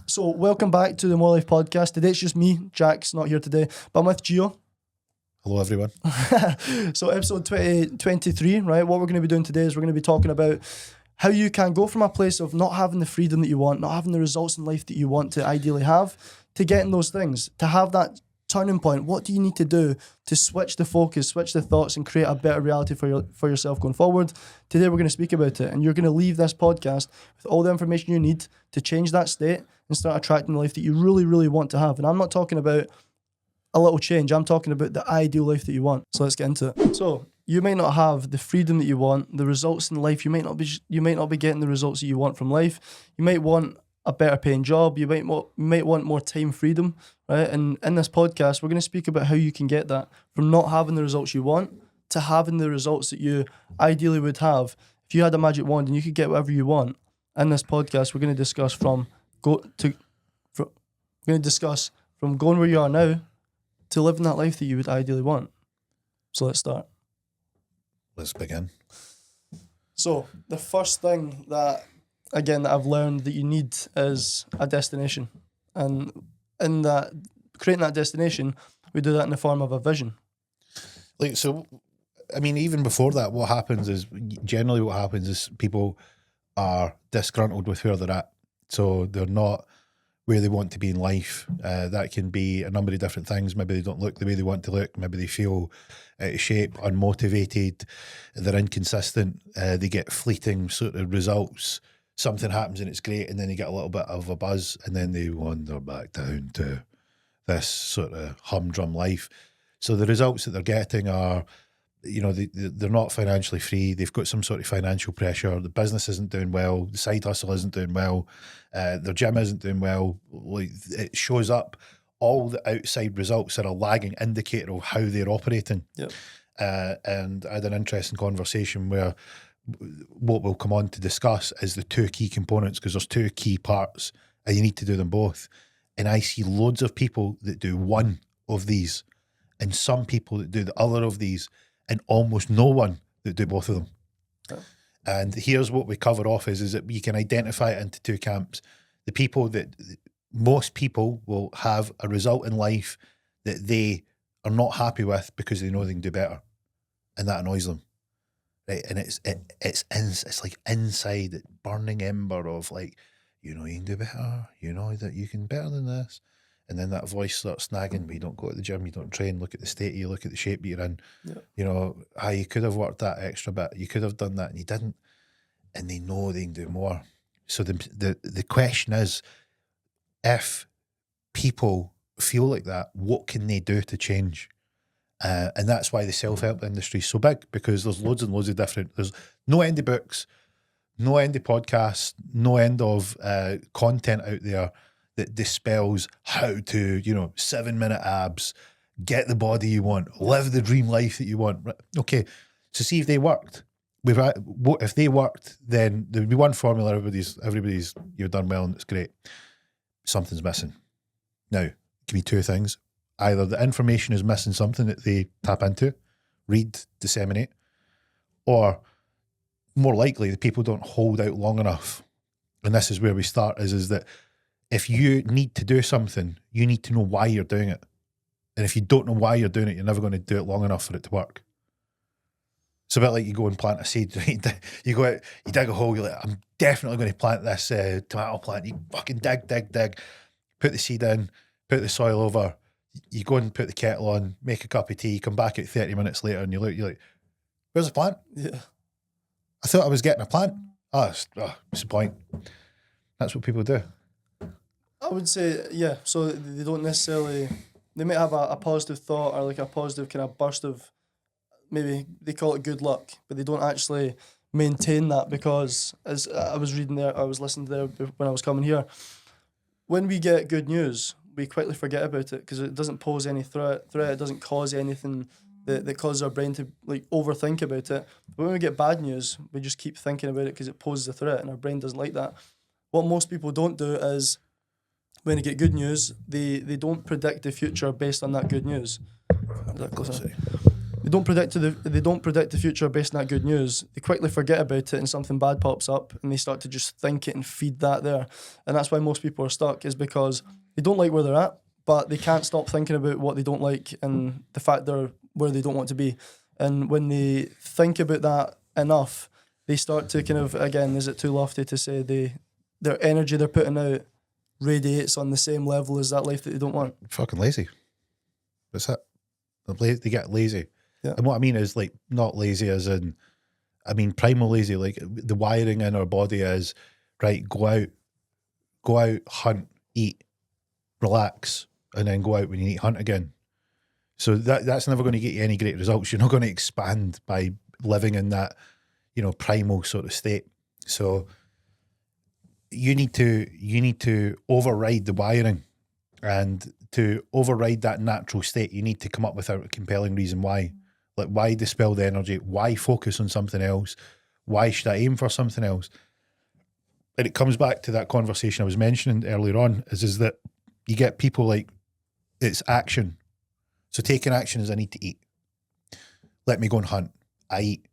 So welcome back to the More Life podcast. Today it's just me, Jack's not here today, but I'm with Gio. Hello everyone. So episode 23, right? What we're going to be doing today is we're going to be talking about how you can go from a place of not having the freedom that you want, not having the results in life that you want to ideally have, to getting those things, to have that turning point. What do you need to do to switch the focus, switch the thoughts, and create a better reality for yourself going forward? Today we're going to speak about it, and you're going to leave this podcast with all the information you need to change that state and start attracting the life that you really, really want to have. And I'm not talking about a little change. I'm talking about the ideal life that you want. So let's get into it. So you may not have the freedom that you want, the results in life. You might not be getting the results that you want from life. You might want a better paying job. You might want more time freedom, right? And in this podcast, we're going to speak about how you can get that from not having the results you want to having the results that you ideally would have if you had a magic wand and you could get whatever you want. In this podcast, we're going to discuss from going where you are now to living that life that you would ideally want. So let's start. Let's begin. So the first thing that I've learned that you need is a destination. And in that, creating that destination, we do that in the form of a vision. Even before that, what happens is people are disgruntled with where they're at. So they're not where they want to be in life. That can be a number of different things. Maybe they don't look the way they want to look. Maybe they feel out of shape, unmotivated. They're inconsistent. They get fleeting sort of results. Something happens and it's great, and then they get a little bit of a buzz, and then they wander back down to this sort of humdrum life. So the results that they're getting are, they're not financially free. They've got some sort of financial pressure. The business isn't doing well. The side hustle isn't doing well. Their gym isn't doing well. Like, it shows up. All the outside results are a lagging indicator of how they're operating. Yep. And I had an interesting conversation where what we'll come on to discuss is the two key components, because there's two key parts and you need to do them both. And I see loads of people that do one of these and some people that do the other of these, and almost no one that do both of them. Oh. And here's what we cover off is that you can identify it into two camps. The people that, most people will have a result in life that they are not happy with because they know they can do better. And that annoys them. Right? And it's like inside that burning ember of like, you can do better, that you can better than this. And then that voice starts snagging, but you don't go to the gym, you don't train, look at the state of you, look at the shape you're in. Yeah. You could have worked that extra bit, you could have done that and you didn't. And they know they can do more. So the question is, if people feel like that, what can they do to change? And that's why the self-help industry is so big, because there's loads and loads of there's no end of books, no end of podcasts, no end of content out there that dispels how to, 7-minute abs, get the body you want, live the dream life that you want. Okay, so see if they worked. If they worked, then there would be one formula. Everybody's you've done well and it's great. Something's missing. Now, it can be two things. Either the information is missing something that they tap into, read, disseminate, or more likely the people don't hold out long enough. And this is where we start, is that if you need to do something, you need to know why you're doing it. And if you don't know why you're doing it, you're never going to do it long enough for it to work. It's a bit like you go and plant a seed. You go out, you dig a hole, you're like, I'm definitely going to plant this tomato plant. You fucking dig, put the seed in, put the soil over, you go and put the kettle on, make a cup of tea, come back at 30 minutes later and you're like, where's the plant? Yeah. I thought I was getting a plant. What's the point? That's what people do. I would say, yeah, so they don't necessarily, they might have a positive thought or like a positive kind of burst of, maybe they call it good luck, but they don't actually maintain that, because as I was reading there, I was listening there when I was coming here, when we get good news, we quickly forget about it because it doesn't pose any threat, it doesn't cause anything that causes our brain to like overthink about it. But when we get bad news, we just keep thinking about it because it poses a threat and our brain doesn't like that. What most people don't do is, when they get good news, they don't predict the future based on that good news. they don't predict the future based on that good news. They quickly forget about it and something bad pops up and they start to just think it and feed that there. And that's why most people are stuck, is because they don't like where they're at, but they can't stop thinking about what they don't like and the fact they're where they don't want to be. And when they think about that enough, they start to kind of, again, is it too lofty to say their energy they're putting out radiates on the same level as that life that they don't want? Fucking lazy. That's it. They get lazy. Yeah. And what I mean is, like, not lazy as in, I mean primal lazy. Like, the wiring in our body is, right, go out, hunt, eat, relax, and then go out when you need hunt again. So that's never going to get you any great results. You're not going to expand by living in that, primal sort of state. So you need to override the wiring, and to override that natural state, you need to come up with a compelling reason why. Like, why dispel the energy? Why focus on something else? Why should I aim for something else? And it comes back to that conversation I was mentioning earlier on, is that you get people like, it's action. So taking action is, I need to eat. Let me go and hunt. I eat.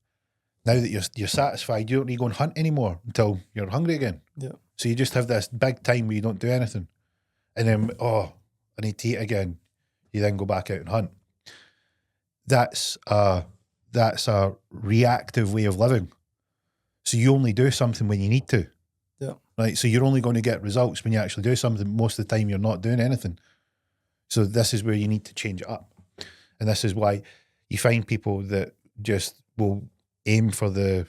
Now that you're satisfied, you don't need to go and hunt anymore until you're hungry again. Yeah. So you just have this big time where you don't do anything. And then, I need to eat again. You then go back out and hunt. That's a reactive way of living. So you only do something when you need to. Yeah. Right. So you're only going to get results when you actually do something. Most of the time you're not doing anything. So this is where you need to change it up. And this is why you find people that just will aim for the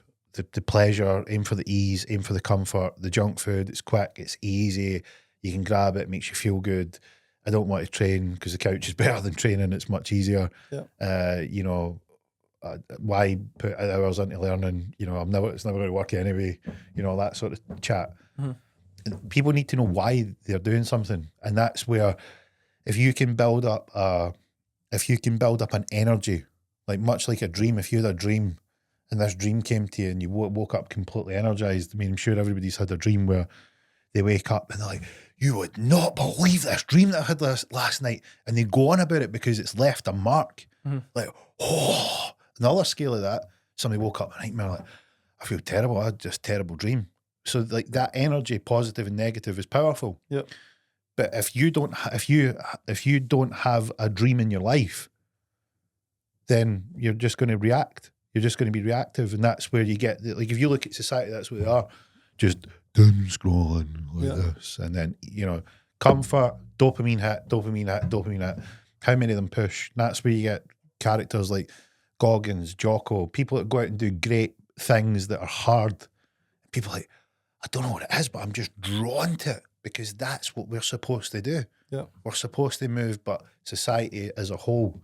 pleasure, aim for the ease, aim for the comfort, the junk food. It's quick, it's easy, you can grab it makes you feel good. I don't want to train because the couch is better than training, it's much easier. Yeah. Why put hours into learning? It's never going to work anyway. That sort of chat. Mm-hmm. People need to know why they're doing something. And that's where, if you can build up an energy, like much like a dream, if you had a dream and this dream came to you and you woke up completely energized. I mean, I'm sure everybody's had a dream where they wake up and they're like, you would not believe this dream that I had last night. And they go on about it because it's left a mark. Mm-hmm. Like, another scale of that, somebody woke up at night and they're like, I feel terrible. I had just a terrible dream. So like that energy, positive and negative, is powerful. Yep. But if you don't have a dream in your life, then you're just going to react. You're just going to be reactive, and that's where you get, like, if you look at society, that's what they are, just doom scrolling like this, and then comfort, dopamine hit. How many of them push? And that's where you get characters like Goggins, Jocko, people that go out and do great things that are hard. People like, I don't know what it is, but I'm just drawn to it because that's what we're supposed to do. Yeah, we're supposed to move, but society as a whole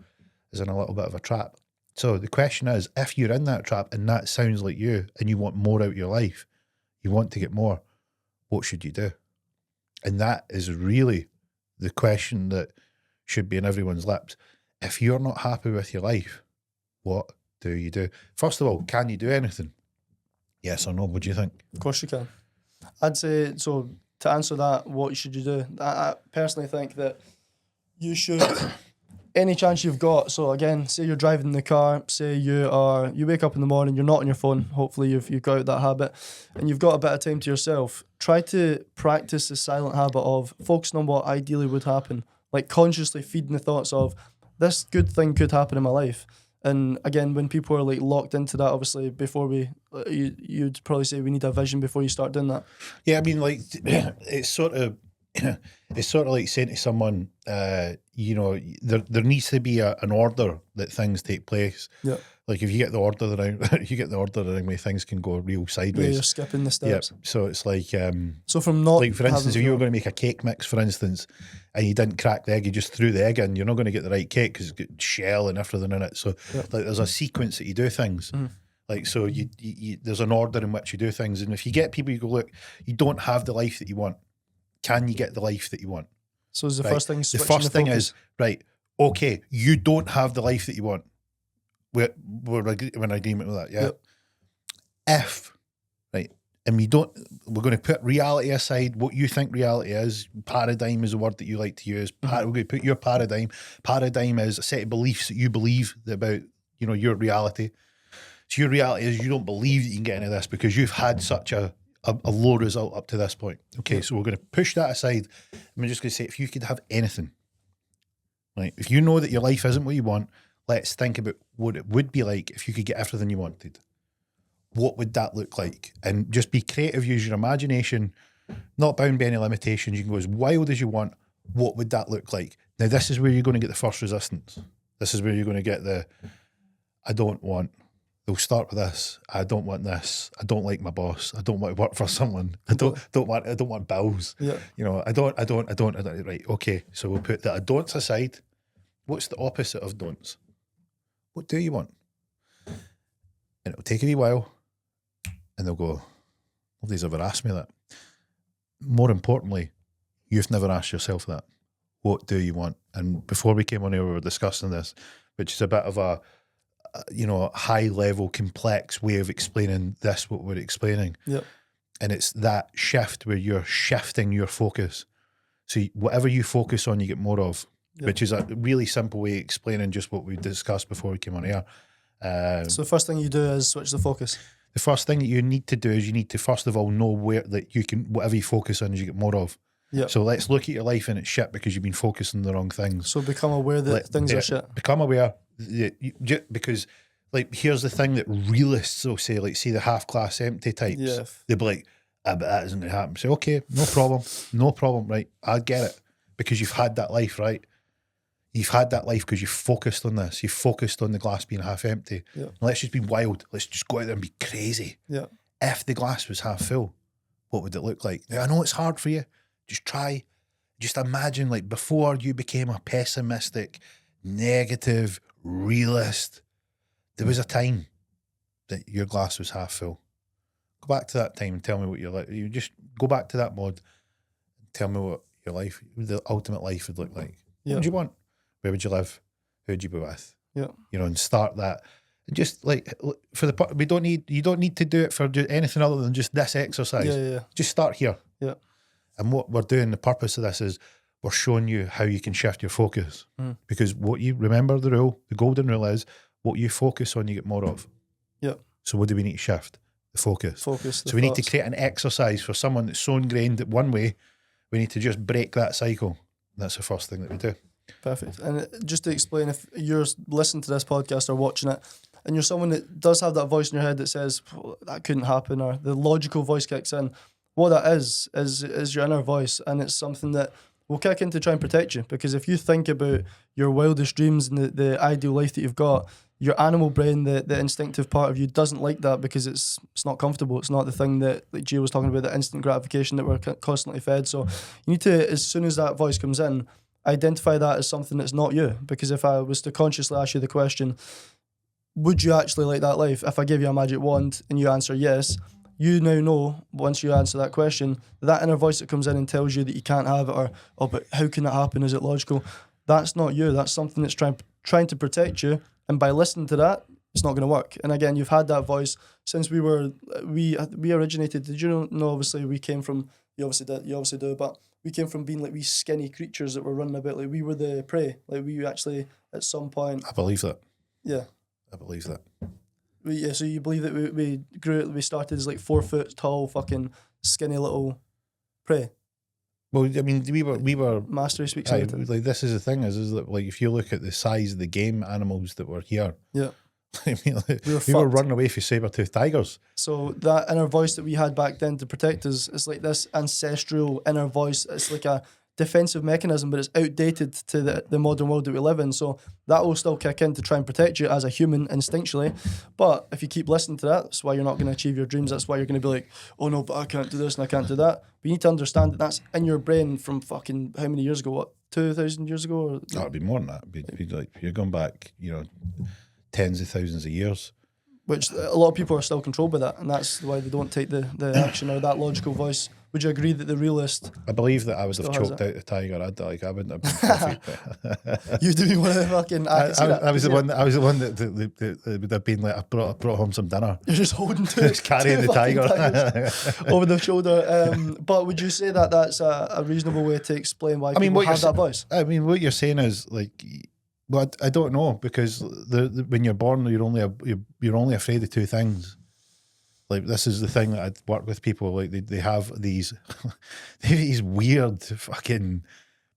is in a little bit of a trap. So the question is, if you're in that trap and that sounds like you and you want more out of your life, you want to get more, what should you do? And that is really the question that should be in everyone's lips. If you're not happy with your life, what do you do? First of all, can you do anything? Yes or no? What do you think? Of course you can. I'd say, so to answer that, what should you do? I personally think that you should, any chance you've got, so again, say you're driving the car, say you wake up in the morning, you're not on your phone, hopefully you've got out that habit, and you've got a bit of time to yourself, try to practice the silent habit of focusing on what ideally would happen, like consciously feeding the thoughts of, this good thing could happen in my life. And again, when people are like locked into that, obviously, before you'd probably say we need a vision before you start doing that. Yeah, I mean, like, it's sort of like saying to someone, there needs to be an order that things take place. Yeah. Like if you get the order the way things can go real sideways. Yeah, you're skipping the steps. Yeah. So it's like, so from not, like for instance, if you were going to make a cake mix, for instance, and you didn't crack the egg, you just threw the egg in, you're not going to get the right cake because it's got shell and everything in it. So like there's a sequence that you do things. Mm. Like, so you there's an order in which you do things. And if you get people, you go, look, you don't have the life that you want. Can you get the life that you want? So is the right? first thing, the first thing is, right, okay, you don't have the life that you want. We're in agreement with that, yeah? Yep. If, right, and we're going to put reality aside, what you think reality is. Paradigm is a word that you like to use. We're going to put your paradigm. Paradigm is a set of beliefs that you believe about your reality. So your reality is you don't believe that you can get into this because you've had such a low result up to this point. Okay, so we're going to push that aside. I'm just going to say, if you could have anything, right? If you know that your life isn't what you want, let's think about what it would be like if you could get everything you wanted. What would that look like? And just be creative, use your imagination, not bound by any limitations. You can go as wild as you want. What would that look like? Now, this is where you're going to get the first resistance. This is where you're going to get I don't want. They'll start with this. I don't want this. I don't like my boss. I don't want to work for someone. I don't want bills. Yeah. I don't. Right. Okay. So we'll put the I don'ts aside. What's the opposite of don'ts? What do you want? And it'll take a wee while, and they'll go, nobody's ever asked me that. More importantly, you've never asked yourself that. What do you want? And before we came on here, we were discussing this, which is a bit of a high level, complex way of explaining this, what we're explaining. Yep. And it's that shift where you're shifting your focus. So whatever you focus on, you get more of, which is a really simple way of explaining just what we discussed before we came on here. So the first thing you do is switch the focus. The first thing that you need to do is you need to, first of all, know where that you can, whatever you focus on, you get more of. Yep. So let's look at your life and it's shit because you've been focusing on the wrong things. So become aware that things are shit. Become aware. Because, like, here's the thing that realists will say, like, see the half-glass empty types. Yeah. They'll be like, but that isn't going to happen. Say, okay, no problem, right? I get it. Because you've had that life, right? You've had that life because you've focused on this. You've focused on the glass being half empty. Yeah. Let's just be wild. Let's just go out there and be crazy. Yeah. If the glass was half full, what would it look like? Now, I know it's hard for you. Just try. Just imagine, like, before you became a pessimistic, negative, realist, there was a time that your glass was half full. Go back to that time and tell me what you're like. You just go back to that mod and tell me what your life, the ultimate life would look like. Yeah. What would you want? Where would you live? Who would you be with? Yeah. And start that. And just like you don't need to do it for anything other than just this exercise. Yeah. Just start here. Yeah. And what we're doing, the purpose of this is we're showing you how you can shift your focus. Because what you remember, the golden rule is what you focus on, you get more of. Yeah. So what do we need to shift? The focus. So we need to create an exercise for someone that's so ingrained that one way, we need to just break that cycle. That's the first thing that we do. Perfect. And just to explain, if you're listening to this podcast or watching it, and you're someone that does have that voice in your head that says, well, that couldn't happen, or the logical voice kicks in, what that is your inner voice, and it's something that will kick in to try and protect you. Because if you think about your wildest dreams and the ideal life that you've got, your animal brain, the instinctive part of you doesn't like that because it's not comfortable. It's not the thing that, like Gio was talking about, the instant gratification that we're constantly fed. So you need to, as soon as that voice comes in, identify that as something that's not you. Because if I was to consciously ask you the question, would you actually like that life? If I give you a magic wand and you answer yes, you now know, once you answer that question, that inner voice that comes in and tells you that you can't have it, or, oh, but how can that happen? Is it logical? That's not you. That's something that's trying to protect you. And by listening to that, it's not going to work. And again, you've had that voice since we originated. Did you know, obviously, we came from, you obviously do, but we came from being like wee skinny creatures that were running about. Like, we were the prey. Like, we actually, at some point. I believe that. Yeah. I believe that. So you believe that we started as like 4 foot tall, fucking skinny little prey? Well, I mean, we were Mastery speaks. Like, this is the thing is that, like, if you look at the size of the game animals that were here, yeah, I mean, like, we were running away from saber-toothed tigers. So that inner voice that we had back then to protect us is like this ancestral inner voice. It's like a defensive mechanism, but it's outdated to the modern world that we live in. So that will still kick in to try and protect you as a human instinctually. But if you keep listening to that, that's why you're not going to achieve your dreams. That's why you're going to be like, oh no, but I can't do this and I can't do that. But you need to understand that that's in your brain from fucking how many years ago? What, 2,000 years ago? Or, no, it'd be more than that. It'd be like, you're going back, tens of thousands of years. Which a lot of people are still controlled by that, and that's why they don't take the action or that logical voice. Would you agree that the realist? I believe that I would have choked out the tiger. I wouldn't have been perfect. You'd be one of the fucking. I was the one. I was the one that would have been like, I brought home some dinner. You're just holding to just carrying the tiger over the shoulder. But would you say that that's a reasonable way to explain why people have that voice? I mean, what you're saying is like, But I don't know, because when you're born, you're only afraid of two things. Like, this is the thing that I'd work with people. Like, they have these these weird fucking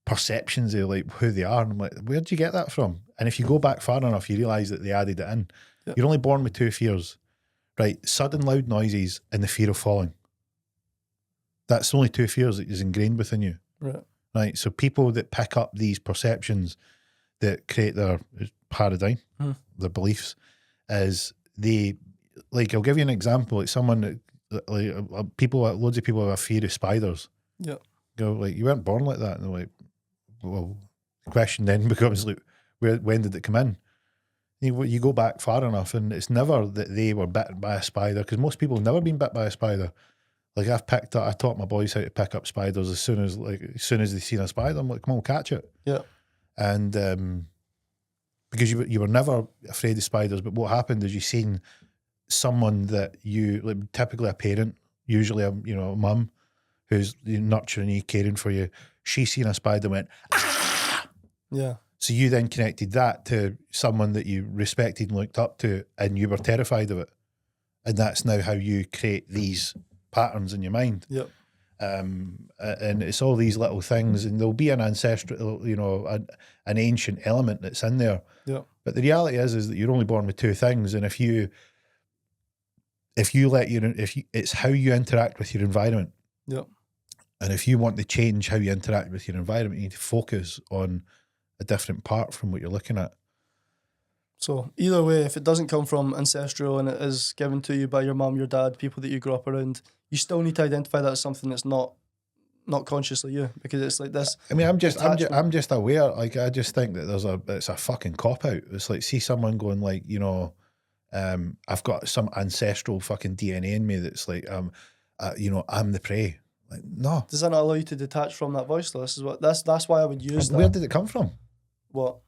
perceptions of like who they are. And I'm like, where'd you get that from? And if you go back far enough, you realise that they added it in. Yep. You're only born with two fears, right? Sudden loud noises and the fear of falling. That's the only two fears that is ingrained within you. Right. So people that pick up these perceptions that create their paradigm, their beliefs, is they, like, I'll give you an example. Like, someone that, like, loads of people have a fear of spiders. Yeah. Go, like, you weren't born like that. And they're like, well, the question then becomes, like, when did it come in? You go back far enough, and it's never that they were bitten by a spider, because most people have never been bit by a spider. Like, I taught my boys how to pick up spiders as soon as they seen a spider. I'm like, come on, catch it. Yeah. And because you were never afraid of spiders, but what happened is you seen someone that you, like, typically a parent, usually a mum who's nurturing you, caring for you. She seen a spider and went, ah! Yeah. So you then connected that to someone that you respected and looked up to, and you were terrified of it. And that's now how you create these patterns in your mind. Yep. And it's all these little things, and there'll be an ancestral, an ancient element that's in there. Yeah. But the reality is that you're only born with two things, and if it's how you interact with your environment. Yeah. And if you want to change how you interact with your environment, you need to focus on a different part from what you're looking at. So either way, if it doesn't come from ancestral and it is given to you by your mum, your dad, people that you grew up around, you still need to identify that as something that's not consciously you, because it's like this. I mean, I'm just aware. Like, I just think that it's a fucking cop out. It's like, see someone going like, I've got some ancestral fucking DNA in me that's like, I'm the prey. Like, no. Does that not allow you to detach from that voice though? That's why I would use that. Where did it come from? What?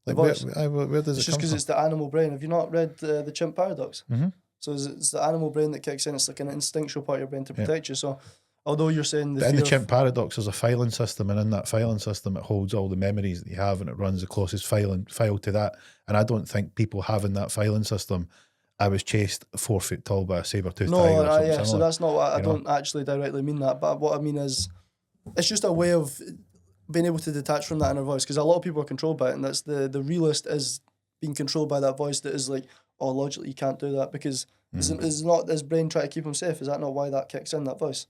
Like, where does it come from? It's just because it's the animal brain. Have you not read the chimp paradox? Mm-hmm. So it's the animal brain that kicks in. It's like an instinctual part of your brain to protect you. So although you're saying in the chimp paradox, there's a filing system, and in that filing system, it holds all the memories that you have, and it runs the closest file to that. And I don't think people having that filing system, I was chased 4 foot tall by a saber-toothed tiger or something similar. So that's not what I don't actually directly mean that. But what I mean is, it's just a way of being able to detach from that inner voice, because a lot of people are controlled by it, and that's the realist is being controlled by that voice that is like, oh, logically you can't do that, because is not his brain trying to keep him safe? Is that not why that kicks in, that voice?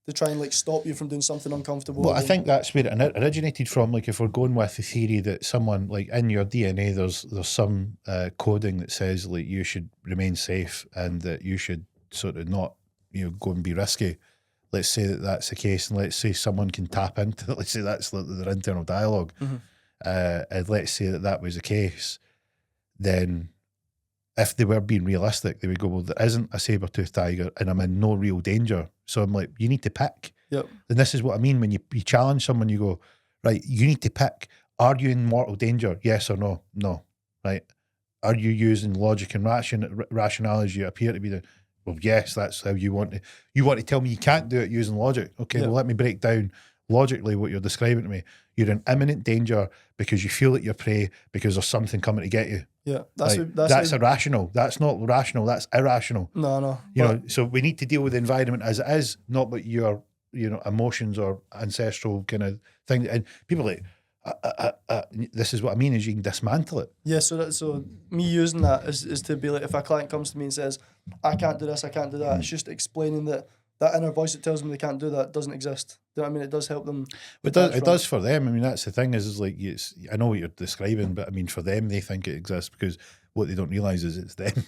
To try and like stop you from doing something uncomfortable? Well, I think that's where it originated from. Like, if we're going with the theory that someone, like, in your DNA, there's some coding that says like you should remain safe and that you should sort of not go and be risky. Let's say that that's the case, and let's say someone can tap into it. Let's say that's their internal dialogue. And let's say that was the case, then if they were being realistic, they would go, well, there isn't a saber-toothed tiger and I'm in no real danger. So I'm like, you need to pick. Yep. And this is what I mean when you challenge someone, you go, right, you need to pick. Are you in mortal danger? Yes or no? No. Right? Are you using logic and rationality you appear to be doing? Well, yes, that's how you want to tell me you can't do it using logic. Okay, well, let me break down logically what you're describing to me. You're in imminent danger because you feel that you're prey because there's something coming to get you. Yeah, that's irrational. That's not rational. That's irrational. No. So we need to deal with the environment as it is, not with your, emotions or ancestral kind of thing. And people are like, this is what I mean, is you can dismantle it. Yeah. So me using that is to be like, if a client comes to me and says, I can't do this, I can't do that. It's just explaining that inner voice that tells them they can't do that doesn't exist. Do you know what I mean? It does help them. It does for them. I mean, that's the thing is like, I know what you're describing, but I mean, for them, they think it exists because what they don't realise is it's them.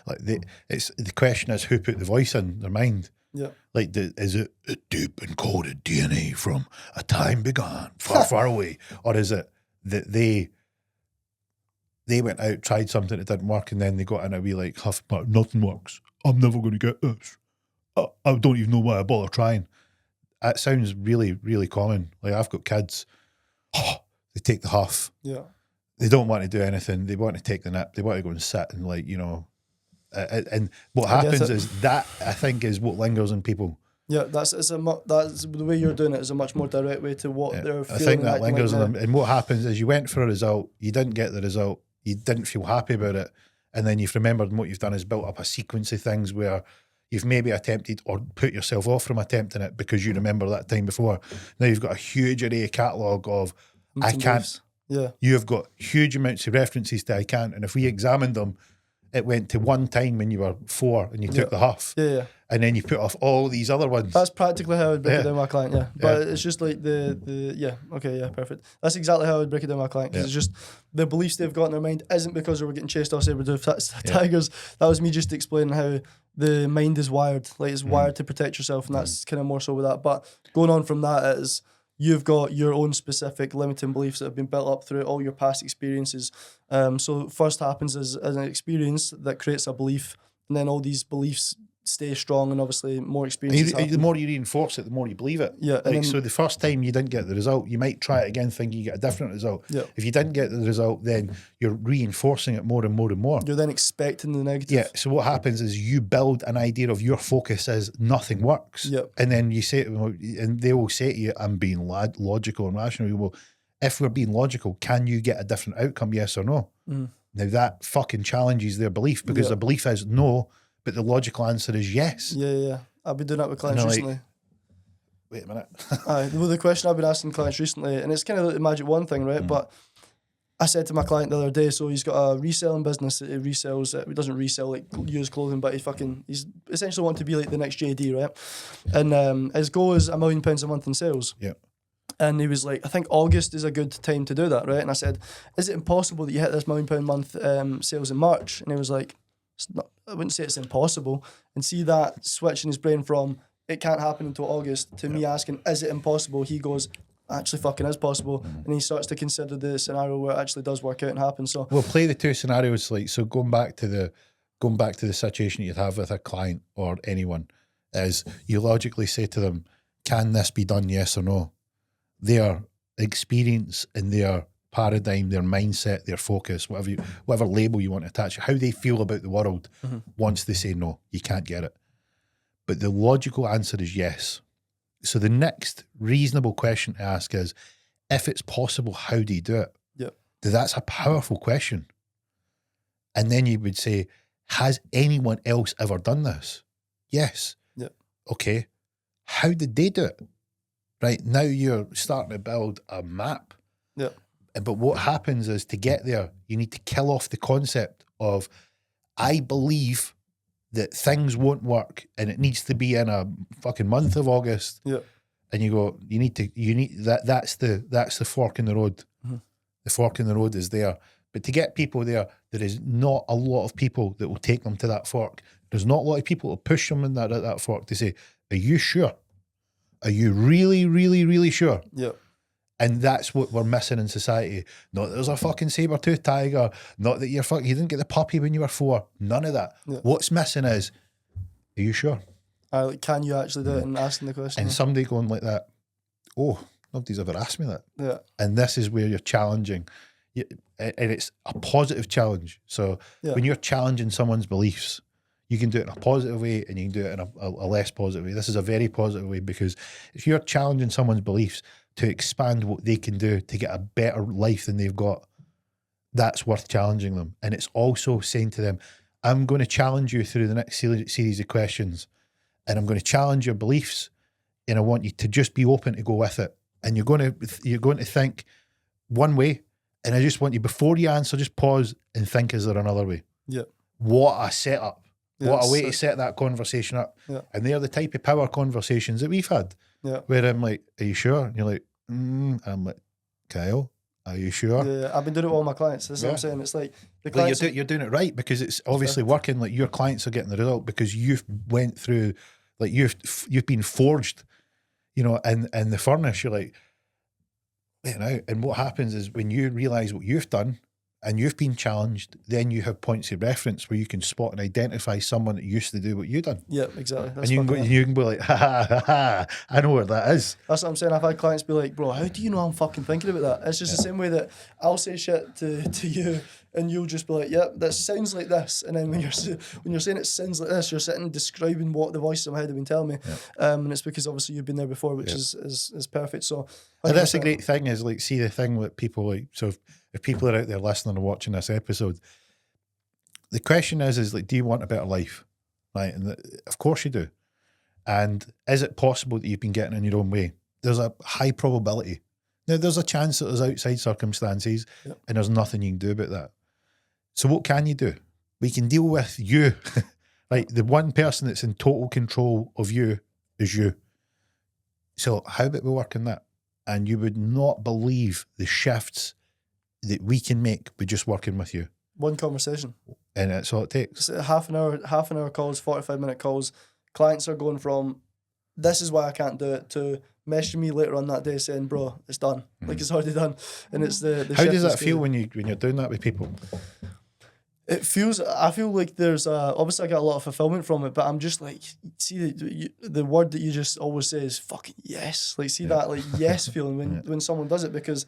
Like the question is who put the voice in their mind. Yeah. Like, is it a deep encoded DNA from a time begone, far, far away? Or is it that they went out, tried something that didn't work, and then they got in a wee like huff, but nothing works. I'm never going to get this. I don't even know why I bother trying. That sounds really, really common. Like, I've got kids, they take the huff. Yeah. They don't want to do anything. They want to take the nap. They want to go and sit and and what happens is that, I think, is what lingers in people. Yeah, that's the way you're doing it is a much more direct way to what they're I feeling. think that and lingers like in them. And what happens is you went for a result, you didn't get the result, you didn't feel happy about it, and then you've remembered what you've done is built up a sequence of things where you've maybe attempted or put yourself off from attempting it because you remember that time before. Now you've got a huge array of catalogue of I limiting can't. beliefs. Yeah. You've got huge amounts of references to I can't. And if we examined them, it went to one time when you were 4 and you took the huff. Yeah. And then you put off all these other ones. That's practically how I would break it down with my client, But it's just like perfect. That's exactly how I would break it down with my client, because it's just the beliefs they've got in their mind isn't because they were getting chased off saber-toothed tigers. That was me just explaining how the mind is wired. Like, it's wired to protect yourself, and that's kind of more so with that. But going on from that is you've got your own specific limiting beliefs that have been built up through all your past experiences. So first happens as an experience that creates a belief, and then all these beliefs stay strong, and obviously more experiences happen. The more you reinforce it, the more you believe it. Yeah. Like, so the first time you didn't get the result, you might try it again thinking you get a different result. Yeah. If you didn't get the result, then you're reinforcing it more and more and more. You're then expecting the negative. Yeah. So what happens is you build an idea of your focus as nothing works. Yep. And then you say to them, and they will say to you, I'm being logical and rational. You go, well, if we're being logical, can you get a different outcome, yes or no? Mm. Now that fucking challenges their belief, because their belief is no, but the logical answer is yes. Yeah. I've been doing that with clients recently. Wait a minute. Well, the question I've been asking clients recently, and it's kind of like the magic one thing, right? But I said to my client the other day, so he's got a reselling business that he resells. He doesn't resell like used clothing, but he's essentially wanting to be like the next JD, right? And his goal is £1 million a month in sales. Yeah. And he was like, I think August is a good time to do that, right? And I said, is it impossible that you hit this £1 million a month sales in March? And he was like, it's not, I wouldn't say it's impossible. And see that switch in his brain from it can't happen until August to me asking, is it impossible? He goes, actually fucking is possible. And he starts to consider the scenario where it actually does work out and happen. So we'll play the two scenarios. Like, so going back to the situation you'd have with a client or anyone is you logically say to them, can this be done? Yes or no? Their experience and their paradigm, their mindset, their focus, whatever label you want to attach, how they feel about the world once they say no, you can't get it. But the logical answer is yes. So the next reasonable question to ask is, if it's possible, how do you do it? Yep. That's a powerful question. And then you would say, has anyone else ever done this? Yes. Yep. Okay. How did they do it? Right, now you're starting to build a map. Yeah. But what happens is, to get there, you need to kill off the concept of, I believe that things won't work and it needs to be in a fucking month of August. Yeah. And you go, you need that's the fork in the road. The fork in the road is there. But to get people there is not a lot of people that will take them to that fork. There's not a lot of people to push them in that fork to say, are you sure? Are you really, really, really sure? Yeah. And that's what we're missing in society. Not that there's a fucking saber-toothed tiger, not that you didn't get the puppy when you were 4. None of that. Yeah. What's missing is, are you sure? Like, can you actually do it, and asking the question? And somebody going like that, oh, nobody's ever asked me that. Yeah. And this is where you're challenging. And it's a positive challenge. So when you're challenging someone's beliefs, you can do it in a positive way and you can do it in a less positive way. This is a very positive way, because if you're challenging someone's beliefs to expand what they can do to get a better life than they've got, that's worth challenging them. And it's also saying to them, I'm going to challenge you through the next series of questions, and I'm going to challenge your beliefs, and I want you to just be open to go with it. And you're going to think one way, and I just want you, before you answer, just pause and think, is there another way? Yeah. What a setup. Yeah, what a way to set that conversation up. Yeah. And they're the type of power conversations that we've had. Yeah. Where I'm like, are you sure? And you're like, I'm like, Kyle, are you sure? Yeah. I've been doing it with all my clients. That's what I'm saying. It's like the But clients. you're doing it right, because it's obviously working. Like, your clients are getting the result because you've went through, like, you've been forged, in the furnace. You're like, wait now. And what happens is, when you realise what you've done and you've been challenged, then you have points of reference where you can spot and identify someone that used to do what you've done. Yeah, exactly. That's and you can be like, ha, I know where that is. That's what I'm saying. I've had clients be like, bro, how do you know I'm fucking thinking about that? It's just the same way that I'll say shit to you, and you'll just be like, "Yep, that sounds like this." And then when you're saying it sounds like this, you're sitting describing what the voices in my head have been telling me, and it's because obviously you've been there before, which is perfect. So, and that's a great thing. Is like, see the thing that people like. So if people are out there listening and watching this episode, the question is like, do you want a better life? Right, and of course you do. And is it possible that you've been getting in your own way? There's a high probability. Now, there's a chance that there's outside circumstances and there's nothing you can do about that. So what can you do? We can deal with you. Right, the one person that's in total control of you is you. So how about we work on that? And you would not believe the shifts that we can make by just working with you. One conversation. And that's all it takes. It's half an hour calls, 45-minute calls. Clients are going from, this is why I can't do it, to messaging me later on that day saying, bro, it's done. Like, it's already done. And it's the How does that feel when you're doing that with people? I feel like there's obviously I get a lot of fulfillment from it, but I'm just like, see the word that you just always say is fucking yes. Like, see that like yes feeling when someone does it, because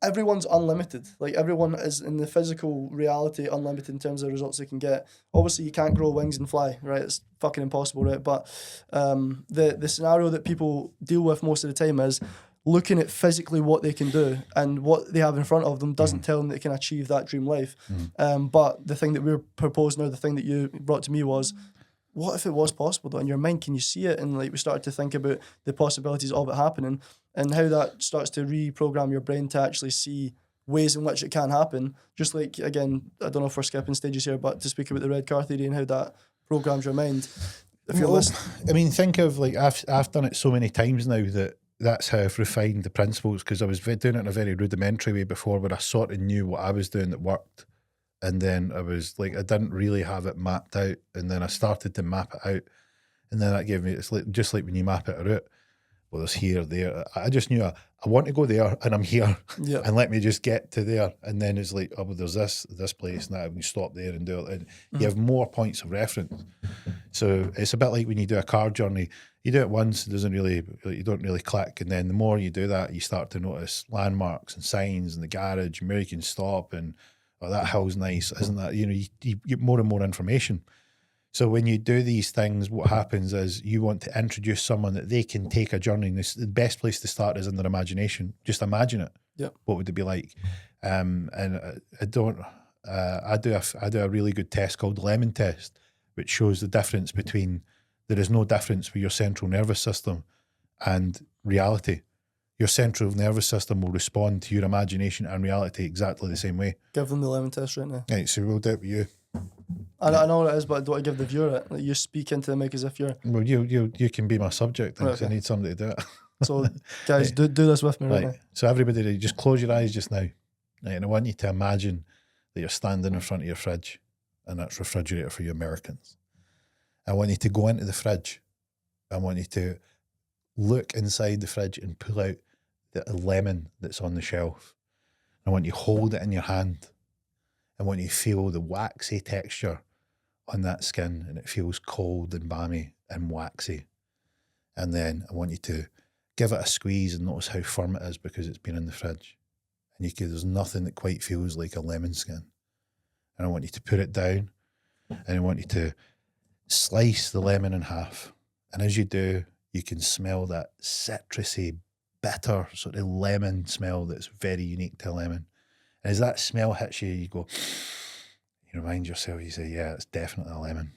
everyone's unlimited. Like, everyone is in the physical reality unlimited in terms of the results they can get. Obviously, you can't grow wings and fly, right? It's fucking impossible, right? But the scenario that people deal with most of the time is looking at physically what they can do, and what they have in front of them doesn't tell them they can achieve that dream life. But the thing that we're proposing, or the thing that you brought to me, was, what if it was possible though? In your mind, can you see it? And like, we started to think about the possibilities of it happening, and how that starts to reprogram your brain to actually see ways in which it can happen. Just like, again, I don't know if we're skipping stages here, but to speak about the red car theory and how that programs your mind. If you're listening, I mean, think of like, I've done it so many times now that that's how I've refined the principles, because I was doing it in a very rudimentary way before, where I sort of knew what I was doing that worked. And then I was like, I didn't really have it mapped out. And then I started to map it out. And then that gave me, it's like, just like when you map it out, well, there's here, there. I just knew I want to go there, and I'm here. Yeah. And let me just get to there. And then it's like, oh, well, there's this place now. We can stop there and do it. And you have more points of reference. So it's a bit like when you do a car journey. You do it once, you don't really click. And then the more you do that, you start to notice landmarks and signs in the garage and where you can stop, and, oh, that hill's nice, isn't that? You know, you get more and more information. So when you do these things, what happens is you want to introduce someone that they can take a journey. And the best place to start is in their imagination. Just imagine it. Yeah. What would it be like? And I do a really good test called the lemon test, which shows the difference between, there is no difference with your central nervous system and reality. Your central nervous system will respond to your imagination and reality exactly the same way. give them the lemon test right now. Right, so we'll do it with you. I know what it is, but I don't want to give the viewer it. Like, you speak into the mic as if you're... Well, you can be my subject, because Okay. I need somebody to do it. So, guys, do this with me right now. Right. So everybody, just close your eyes just now. Right, and I want you to imagine that you're standing in front of your fridge, and that's refrigerator for you Americans. I want you to go into the fridge. I want you to look inside the fridge and pull out the lemon that's on the shelf. I want you to hold it in your hand. I want you to feel the waxy texture on that skin, and it feels cold and balmy and waxy. And then I want you to give it a squeeze and notice how firm it is, because it's been in the fridge. And there's nothing that quite feels like a lemon skin. And I want you to put it down, and I want you to slice the lemon in half. And as you do, you can smell that citrusy, bitter sort of lemon smell that's very unique to a lemon. And as that smell hits you, you go, you remind yourself, you say, yeah, it's definitely a lemon.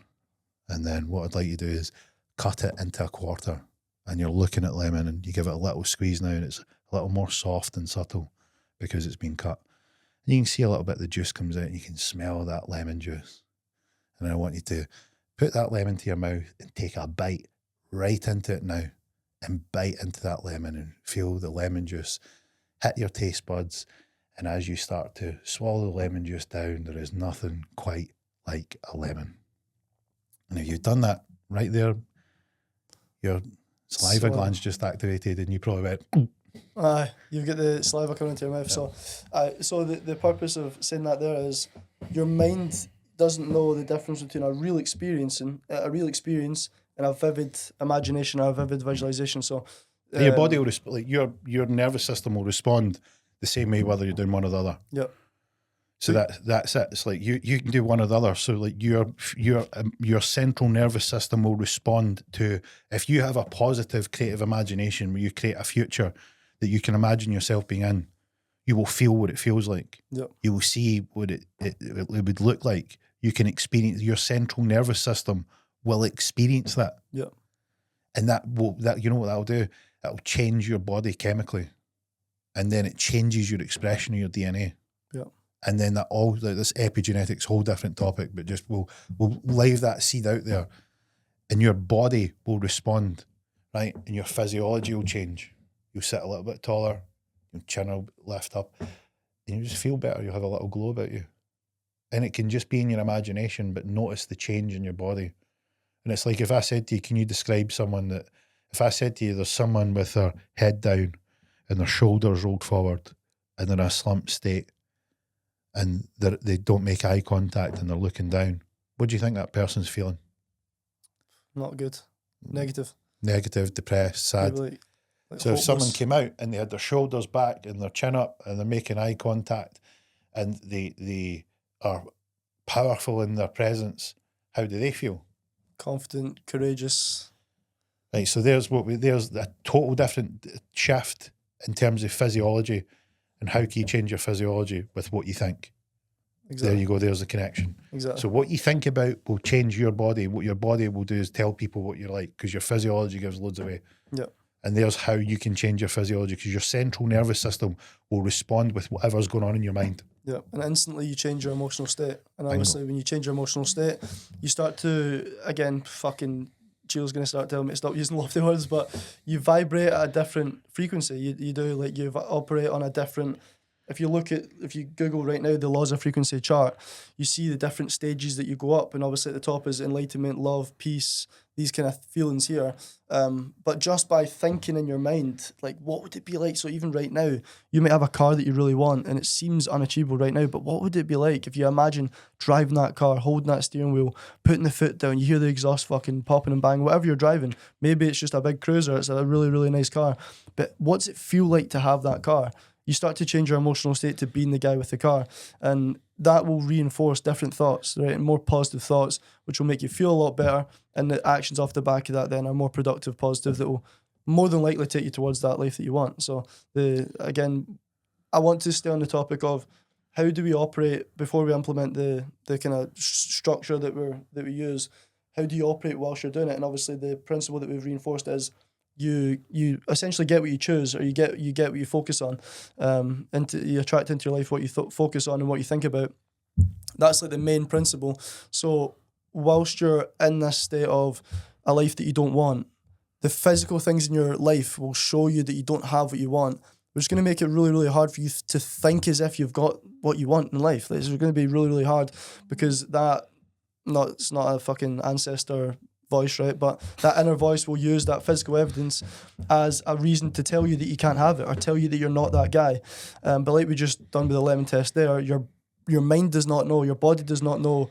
And then what I'd like you to do is cut it into a quarter, and you're looking at lemon, and you give it a little squeeze now, and it's a little more soft and subtle because it's been cut. And you can see a little bit of the juice comes out, and you can smell that lemon juice. And I want you to put that lemon to your mouth and take a bite right into it now, and bite into that lemon and feel the lemon juice hit your taste buds. And as you start to swallow the lemon juice down, there is nothing quite like a lemon. And if you've done that right there, your saliva glands just activated, and you probably went, Aye, you've got the saliva coming into your mouth. Yeah. So the purpose of saying that there is, your mind doesn't know the difference between a real experience and a vivid imagination or a vivid visualization. So your body will like your nervous system will respond the same way whether you're doing one or the other. Yep. So that's it. It's like you can do one or the other. So like your central nervous system will respond to, if you have a positive creative imagination where you create a future that you can imagine yourself being in, you will feel what it feels like. Yep. You will see what it would look like. You can experience, your central nervous system will experience that. Yep. And that you know what that'll do? It'll change your body chemically. And then it changes your expression of your DNA. Yeah. And then this epigenetics, whole different topic, but just we'll leave that seed out there, and your body will respond, right? And your physiology will change. You'll sit a little bit taller, your chin will lift up, and you just feel better. You'll have a little glow about you. And it can just be in your imagination, but notice the change in your body. And it's like if I said to you, can you describe someone that, if I said to you, there's someone with their head down and their shoulders rolled forward and they're in a slumped state, and they don't make eye contact and they're looking down, what do you think that person's feeling? Not good. Negative. Negative, depressed, sad. Like So if someone came out and they had their shoulders back and their chin up and they're making eye contact and they are powerful in their presence, how do they feel? Confident, courageous. Right, so there's a total different shift in terms of physiology. And how can you change your physiology with what you think? Exactly. There you go, there's the connection. Exactly. So what you think about will change your body. What your body will do is tell people what you're like, because your physiology gives loads away. Yeah. And there's how you can change your physiology, because your central nervous system will respond with whatever's going on in your mind. Yeah, and instantly you change your emotional state. And obviously when you change your emotional state, you start to, again, fucking... Gio's going to start telling me to stop using lofty words, but you vibrate at a different frequency. You do, like, you operate on a different... If you Google right now the laws of frequency chart, you see the different stages that you go up, and obviously at the top is enlightenment, love, peace, these kind of feelings here. But just by thinking in your mind, like, what would it be like? So even right now, you might have a car that you really want, and it seems unachievable right now, but what would it be like if you imagine driving that car, holding that steering wheel, putting the foot down, you hear the exhaust fucking popping and banging, whatever you're driving. Maybe it's just a big cruiser, it's a really, really nice car. But what's it feel like to have that car? You start to change your emotional state to being the guy with the car, and that will reinforce different thoughts, right? And more positive thoughts, which will make you feel a lot better. And the actions off the back of that then are more productive, positive, that will more than likely take you towards that life that you want. So again, I want to stay on the topic of how do we operate before we implement the kind of structure that we use. How do you operate whilst you're doing it? And obviously the principle that we've reinforced is you essentially get what you choose, or you get what you focus on, and you attract into your life what you focus on and what you think about. That's like the main principle. So whilst you're in this state of a life that you don't want, the physical things in your life will show you that you don't have what you want, which is going to make it really, really hard for you to think as if you've got what you want in life. It's going to be really, really hard, because it's not a fucking ancestor voice, right? But that inner voice will use that physical evidence as a reason to tell you that you can't have it, or tell you that you're not that guy. But like we just done with the lemon test there, your mind does not know, your body does not know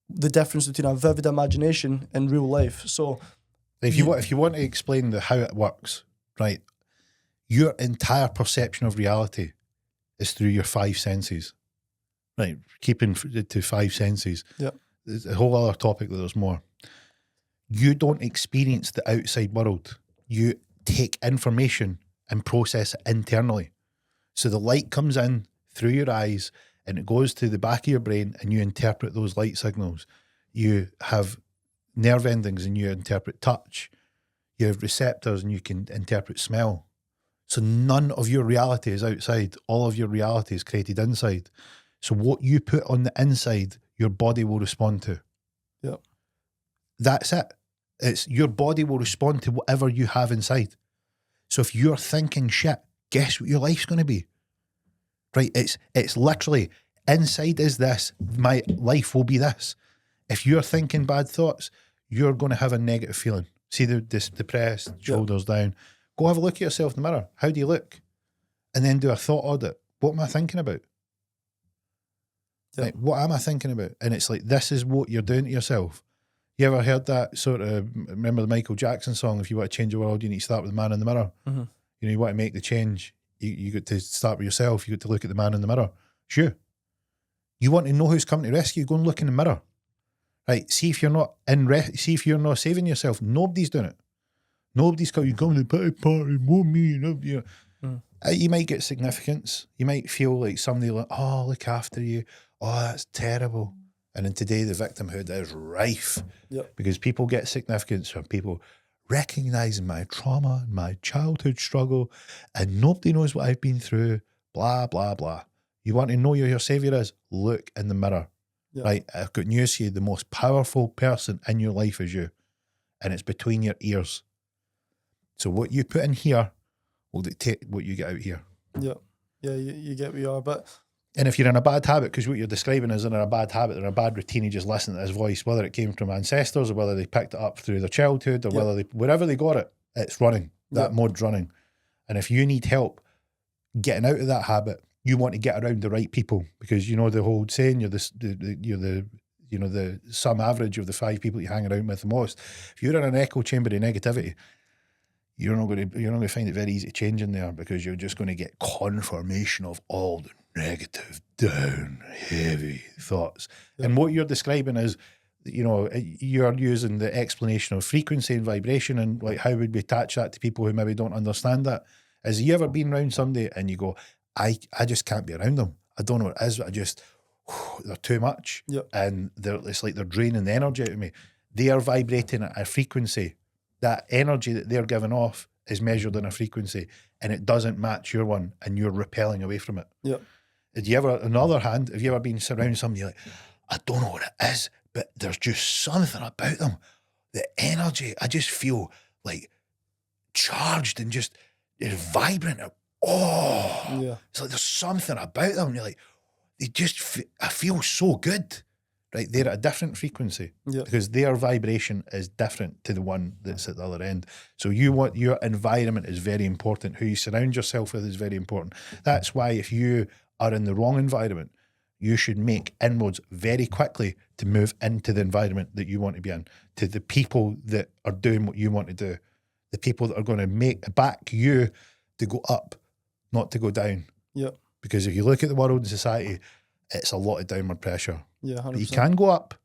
the difference between a vivid imagination and real life. So if you want to explain how it works, right? Your entire perception of reality is through your five senses, right? Keeping it to five senses. Yeah. There's a whole other topic that there's more. You don't experience the outside world. You take information and process it internally. So the light comes in through your eyes and it goes to the back of your brain, and you interpret those light signals. You have nerve endings and you interpret touch. You have receptors and you can interpret smell. So none of your reality is outside. All of your reality is created inside. So what you put on the inside, your body will respond to. Yep. That's it. It's your body will respond to whatever you have inside. So if you're thinking shit, guess what your life's going to be? Right? It's literally, inside is this, my life will be this. If you're thinking bad thoughts, you're going to have a negative feeling. See this depressed, shoulders down. Go have a look at yourself in the mirror. How do you look? And then do a thought audit. What am I thinking about? Like, what am I thinking about? And it's like, this is what you're doing to yourself. You ever heard that sort of, remember the Michael Jackson song, if you want to change the world, you need to start with the man in the mirror. Mm-hmm. You know, you want to make the change, you got to start with yourself. You got to look at the man in the mirror. It's you. You want to know who's coming to rescue, go and look in the mirror. Right, see if you're not see if you're not saving yourself. Nobody's doing it. Nobody's coming. You come to the pity party, more me. You know. You might get significance. You might feel like somebody like, oh, look after you. Oh, that's terrible. And then today the victimhood is rife because people get significance from people recognising my trauma, my childhood struggle, and nobody knows what I've been through. Blah blah blah. You want to know who your saviour is? Look in the mirror. Right, I've got news for you. The most powerful person in your life is you, and it's between your ears. So what you put in here will dictate what you get out here. Yeah, you get where you are. And if you're in a bad habit, because what you're describing is in a bad habit or a bad routine, you just listen to his voice, whether it came from ancestors or whether they picked it up through their childhood or wherever they got it, it's running. That mode's running. And if you need help getting out of that habit, you want to get around the right people, because you know the whole saying, you're the sum average of the 5 people you hang around with the most. If you're in an echo chamber of negativity, you're not going to find it very easy to change in there, because you're just going to get confirmation of all the negative, down, heavy thoughts. And what you're describing is, you know, you're using the explanation of frequency and vibration, and like how would we attach that to people who maybe don't understand that. Has you ever been around somebody and you go, I just can't be around them. I don't know what it is. They're too much. And it's like they're draining the energy out of me. They are vibrating at a frequency. That energy that they're giving off is measured in a frequency, and it doesn't match your one, and you're repelling away from it. Did you ever, on the other hand, have you ever been surrounding somebody like, I don't know what it is, but there's just something about them. The energy, I just feel like charged and just vibrant. It's like there's something about them. You're like, I feel so good. Right, they're at a different frequency because their vibration is different to the one that's at the other end. So your environment is very important. Who you surround yourself with is very important. That's why if you are in the wrong environment, you should make inroads very quickly to move into the environment that you want to be in, to the people that are doing what you want to do, the people that are going to back you to go up, not to go down. Because if you look at the world and society, it's a lot of downward pressure. 100%. You can go up,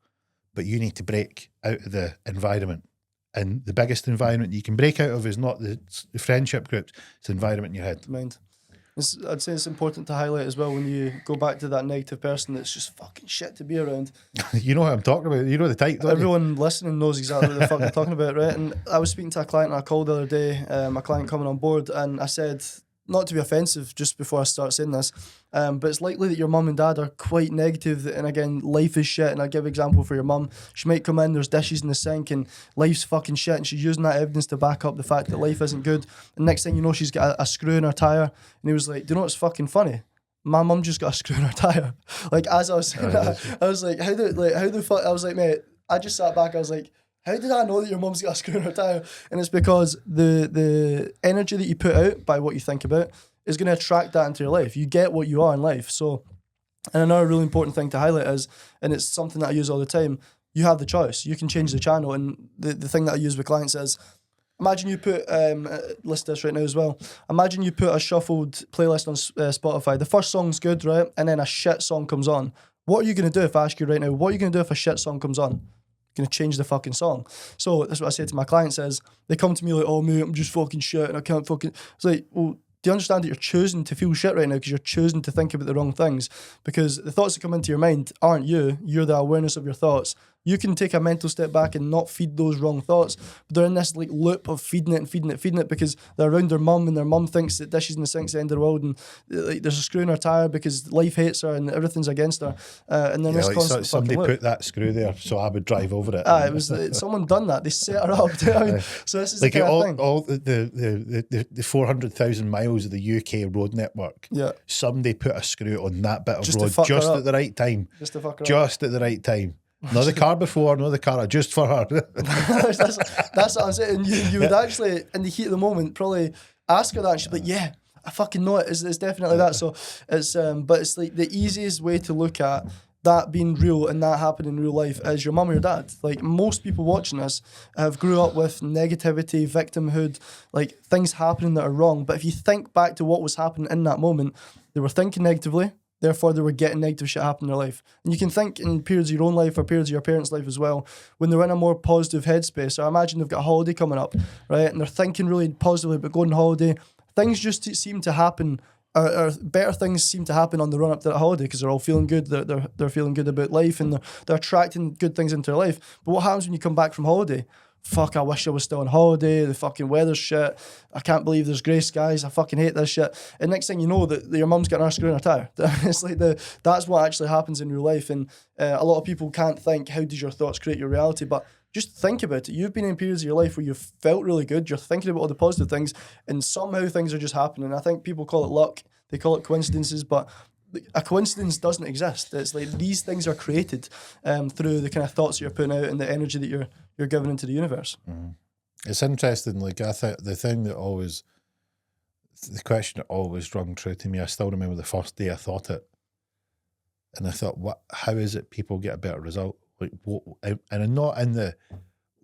but you need to break out of the environment. And the biggest environment you can break out of is not the friendship groups, it's the environment in your head. Mind. I'd say it's important to highlight as well when you go back to that negative person that's just fucking shit to be around. You know what I'm talking about. You know the type, don't Everyone listening knows exactly what the fuck I'm talking about, right? And I was speaking to a client on a call the other day, a client coming on board, and I said, not to be offensive just before I start saying this, but it's likely that your mum and dad are quite negative, and again, life is shit. And I'll give an example for your mum. She might come in, there's dishes in the sink and life's fucking shit, and she's using that evidence to back up the fact that life isn't good. And next thing you know, she's got a screw in her tyre. And he was like, do you know what's fucking funny? My mum just got a screw in her tyre. Like, as I was saying that, I was like, how the fuck? I was like, mate, I just sat back, I was like, how did I know that your mum's got a screw in her tyre? And it's because the energy that you put out by what you think about is going to attract that into your life. You get what you are in life. So, and another really important thing to highlight is, and it's something that I use all the time, you have the choice. You can change the channel. And the thing that I use with clients is, imagine you put, list this right now as well, imagine you put a shuffled playlist on Spotify. The first song's good, right? And then a shit song comes on. What are you going to do if I ask you right now, what are you going to do if a shit song comes on? Going to change the fucking song. So that's what I say to my clients is, they come to me like, oh mate, I'm just fucking shit and I can't fucking, it's like, well, do you understand that you're choosing to feel shit right now because you're choosing to think about the wrong things? Because the thoughts that come into your mind aren't you, you're the awareness of your thoughts. You can take a mental step back and not feed those wrong thoughts, but they're in this like loop of feeding it because they're around their mum and their mum thinks that dishes in the sink's the end of the world and like there's a screw in her tyre because life hates her and everything's against her. And then this constant somebody put that screw there, so I would drive over it. It was someone done that. They set her up. Do you know what I mean? So this is like the kind of thing. All the 400,000 miles of the UK road network. Yeah, somebody put a screw on that bit of just road just at the right time. Just to fuck her just up. At the right time. Not the car before, not the car just for her. that's what I'm saying. You would actually, in the heat of the moment, probably ask her that. And she'd be like, yeah, I fucking know it. It's definitely that. So it's, but it's like the easiest way to look at that being real and that happening in real life is your mum or your dad. Like most people watching this have grew up with negativity, victimhood, like things happening that are wrong. But if you think back to what was happening in that moment, they were thinking negatively. Therefore, they were getting negative shit happen in their life. And you can think in periods of your own life or periods of your parents' life as well, when they're in a more positive headspace. So I imagine they've got a holiday coming up, right? And they're thinking really positively about going on holiday. Things just seem to happen, or better things seem to happen on the run up to that holiday because they're all feeling good. They're feeling good about life, and they're attracting good things into their life. But what happens when you come back from holiday? Fuck, I wish I was still on holiday. The fucking weather's shit. I can't believe there's grey skies. I fucking hate this shit. And next thing you know, that your mum's getting her screw in her tire. It's like that's what actually happens in real life. And a lot of people can't think, how does your thoughts create your reality? But just think about it. You've been in periods of your life where you've felt really good. You're thinking about all the positive things, and somehow things are just happening. I think people call it luck. They call it coincidences, but a coincidence doesn't exist. It's like these things are created through the kind of thoughts that you're putting out and the energy that you're giving into the universe. Mm-hmm. It's interesting. Like the question that always rung true to me. I still remember the first day I thought it, and I thought, "What? How is it people get a better result?" Like, what? And I'm not in the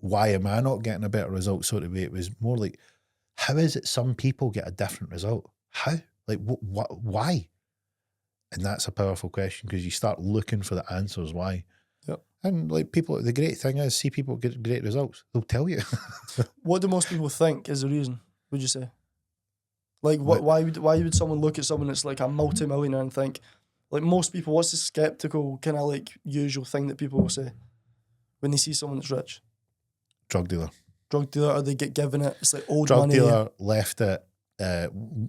why am I not getting a better result sort of way. It was more like, how is it some people get a different result? How? Like, what? Why? And that's a powerful question because you start looking for the answers why. Yep. And like people, the great thing is, see people get great results. They'll tell you. What do most people think is the reason? Would you say? Like, why would someone look at someone that's like a multi-millionaire and think, like most people, what's the skeptical kind of like usual thing that people will say when they see someone that's rich? Drug dealer. Drug dealer, or they get given it. It's like old Drug money. dealer left it.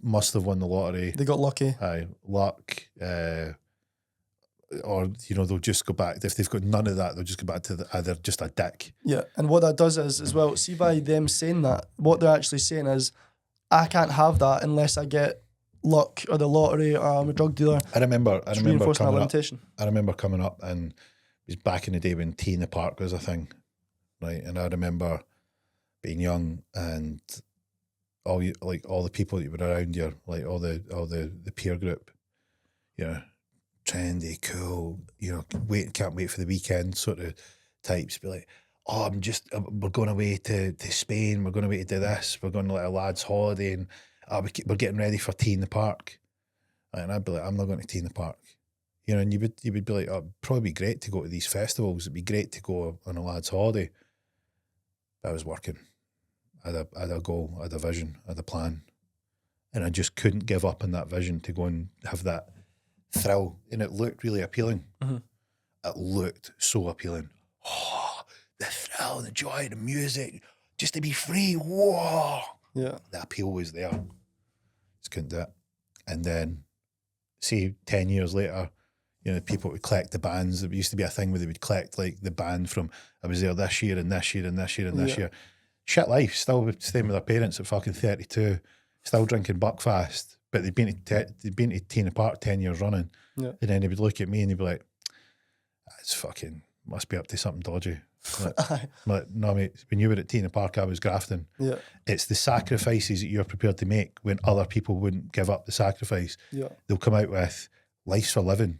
Must have won the lottery. They got lucky. Luck. Or they'll just go back if they've got none of that. They'll just go back to they're just a dick. Yeah, and what that does is as well. See, by them saying that, what they're actually saying is, I can't have that unless I get luck or the lottery or I'm a drug dealer. I remember coming up, and it was back in the day when tea in the park was a thing, right? And I remember being young and all the people that were around you, like all the peer group, trendy, cool, can't wait for the weekend sort of types, be like, oh, we're going away to Spain, we're going away to do this, we're going to like a lad's holiday, and we're getting ready for tea in the park. And I'd be like, I'm not going to tea in the park. And you would be like, oh, it'd probably be great to go to these festivals, it'd be great to go on a lad's holiday. But I was working. I had a goal, I had a vision, I had a plan. And I just couldn't give up on that vision to go and have that thrill. And it looked really appealing. Mm-hmm. It looked so appealing. Oh, the thrill, the joy, the music, just to be free. Whoa. Yeah. The appeal was there. Just couldn't do it. And then, see, 10 years later, people would collect the bands. There used to be a thing where they would collect like the band from, I was there this year and this year and this year and this year. Shit life, still staying with their parents at fucking 32, still drinking Buckfast, but they'd been to Tea in the Park 10 years running. Yeah. And then they would look at me and they'd be like, it's fucking, must be up to something dodgy. Like, no mate, when you were at Tea in the Park, I was grafting. Yeah. It's the sacrifices that you're prepared to make when other people wouldn't give up the sacrifice. Yeah. They'll come out with, life's for living,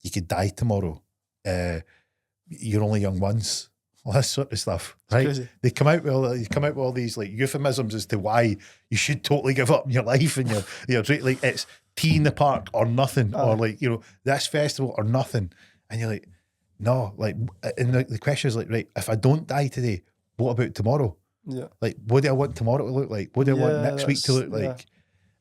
you could die tomorrow, you're only young once. All this sort of stuff, right? Crazy. They come out with all these like euphemisms as to why you should totally give up your life and you're like, it's tea in the park or nothing, or like this festival or nothing, and you're like, no, like, and the question is like, right, if I don't die today, what about tomorrow? Yeah, like, what do I want tomorrow to look like? What do I want next week to look like? Yeah.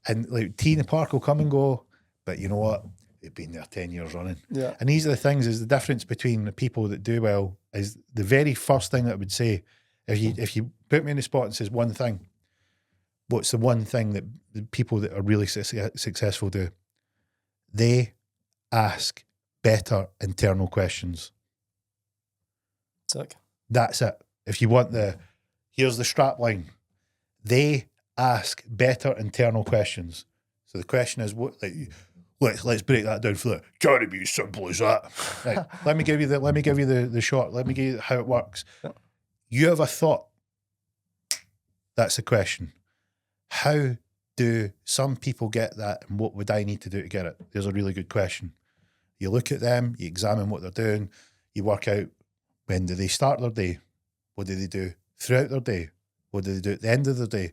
And like, tea in the park will come and go, but you know what? They've been there 10 years running. Yeah. And these are the things, is the difference between the people that do well is the very first thing that I would say, if you put me in the spot and says one thing, what's the one thing that the people that are really successful do? They ask better internal questions. Sick. That's it. If you want here's the strap line. They ask better internal questions. So the question is, what, like, let's break that down for that. Can't be as simple as that. Right. Let me give you the short. Let me give you how it works. You have a thought. That's the question. How do some people get that, and what would I need to do to get it? There's a really good question. You look at them, you examine what they're doing, you work out, when do they start their day? What do they do throughout their day? What do they do at the end of their day?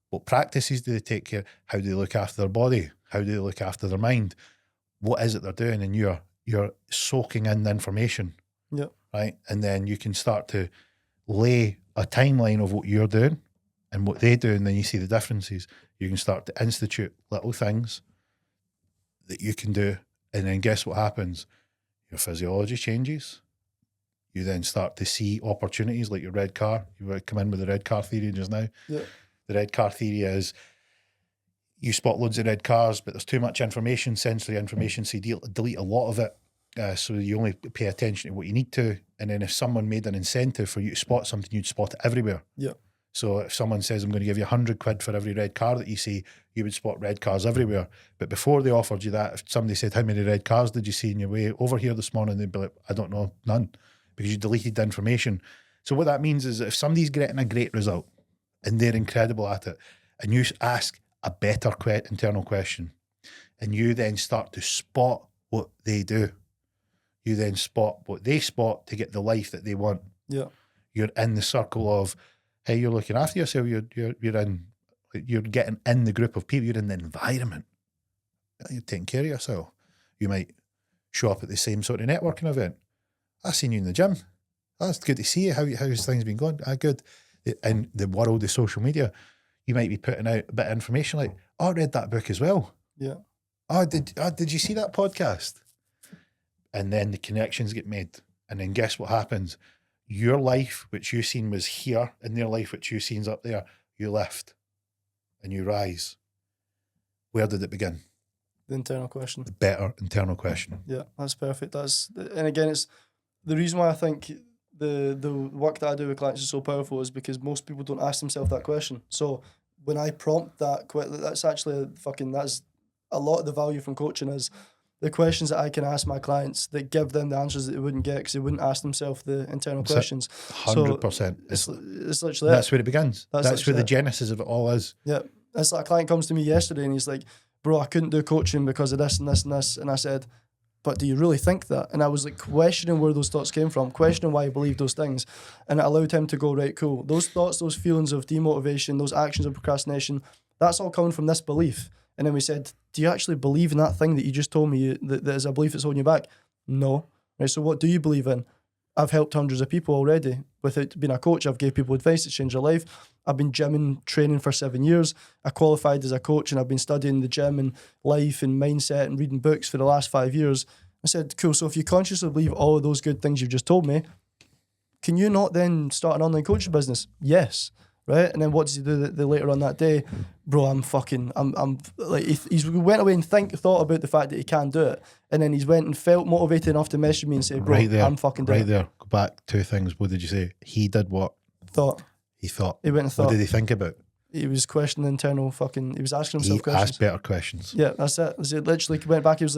What practices do they take care? How do they look after their body? How do they look after their mind? what is it they're doing, and you're soaking in the information, Yeah. right? And then you can start to lay a timeline of what you're doing and what they do, and then you see the differences. You can start to institute little things that you can do, and then guess what happens? Your physiology changes. You then start to see opportunities like your red car. You come in with the red car theory just now. Yeah. The red car theory is you spot loads of red cars, but there's too much information, sensory information, so you delete a lot of it. So you only pay attention to what you need to. And then if someone made an incentive for you to spot something, you'd spot it everywhere. Yeah. So if someone says, I'm going to give you 100 quid for every red car that you see, you would spot red cars everywhere. But before they offered you that, if somebody said, how many red cars did you see in your way over here this morning? They'd be like, I don't know, none, because you deleted the information. So what that means is if somebody's getting a great result and they're incredible at it, and you ask a better internal question, and you then start to spot what they do, you then spot what they spot to get the life that they want. Yeah. You're in the circle of, hey, you're looking after yourself. You're getting in the group of people. You're in the environment. You're taking care of yourself. You might show up at the same sort of networking event. I've seen you in the gym. That's good to see you. How's things been going? Good. In the world of social media, you might be putting out a bit of information like, oh, I read that book as well. Yeah. Did you see that podcast? And then the connections get made. And then guess what happens? Your life, which you seen was here, and their life, which you seen's up there, you lift and you rise. Where did it begin? The internal question. The better internal question. Yeah, that's perfect. And again, it's the reason why I think the work that I do with clients is so powerful is because most people don't ask themselves that question. So when I prompt that, that's actually that's a lot of the value from coaching is the questions that I can ask my clients that give them the answers that they wouldn't get because they wouldn't ask themselves the internal questions. 100%. It's literally that's where it begins. That's where the it. genesis of it all is. Yeah. It's like a client comes to me yesterday and he's like, bro, I couldn't do coaching because of this and this and this. And I said, but do you really think that? And I was like questioning where those thoughts came from, questioning why he believed those things. And it allowed him to go, right, cool. Those thoughts, those feelings of demotivation, those actions of procrastination, that's all coming from this belief. And then we said, do you actually believe in that thing that you just told me that is a belief that's holding you back? No. Right, so what do you believe in? I've helped hundreds of people already. Without being a coach, I've gave people advice to change their life. I've been gymming, training for 7 years. I qualified as a coach and I've been studying the gym and life and mindset and reading books for the last 5 years. I said, cool, so if you consciously believe all of those good things you've just told me, can you not then start an online coaching business? Yes. Right? And then what does he do the later on that day? Bro, I'm like, he's went away and thought about the fact that he can do it. And then he's went and felt motivated enough to message me and say, bro, right there, I'm fucking doing it. Right there. Go back 2 things. What did you say? He did what? Thought. He thought. He went and thought. What did he think about? He was questioning internal he was asking himself questions. He asked better questions. Yeah, that's it. He literally went back, he was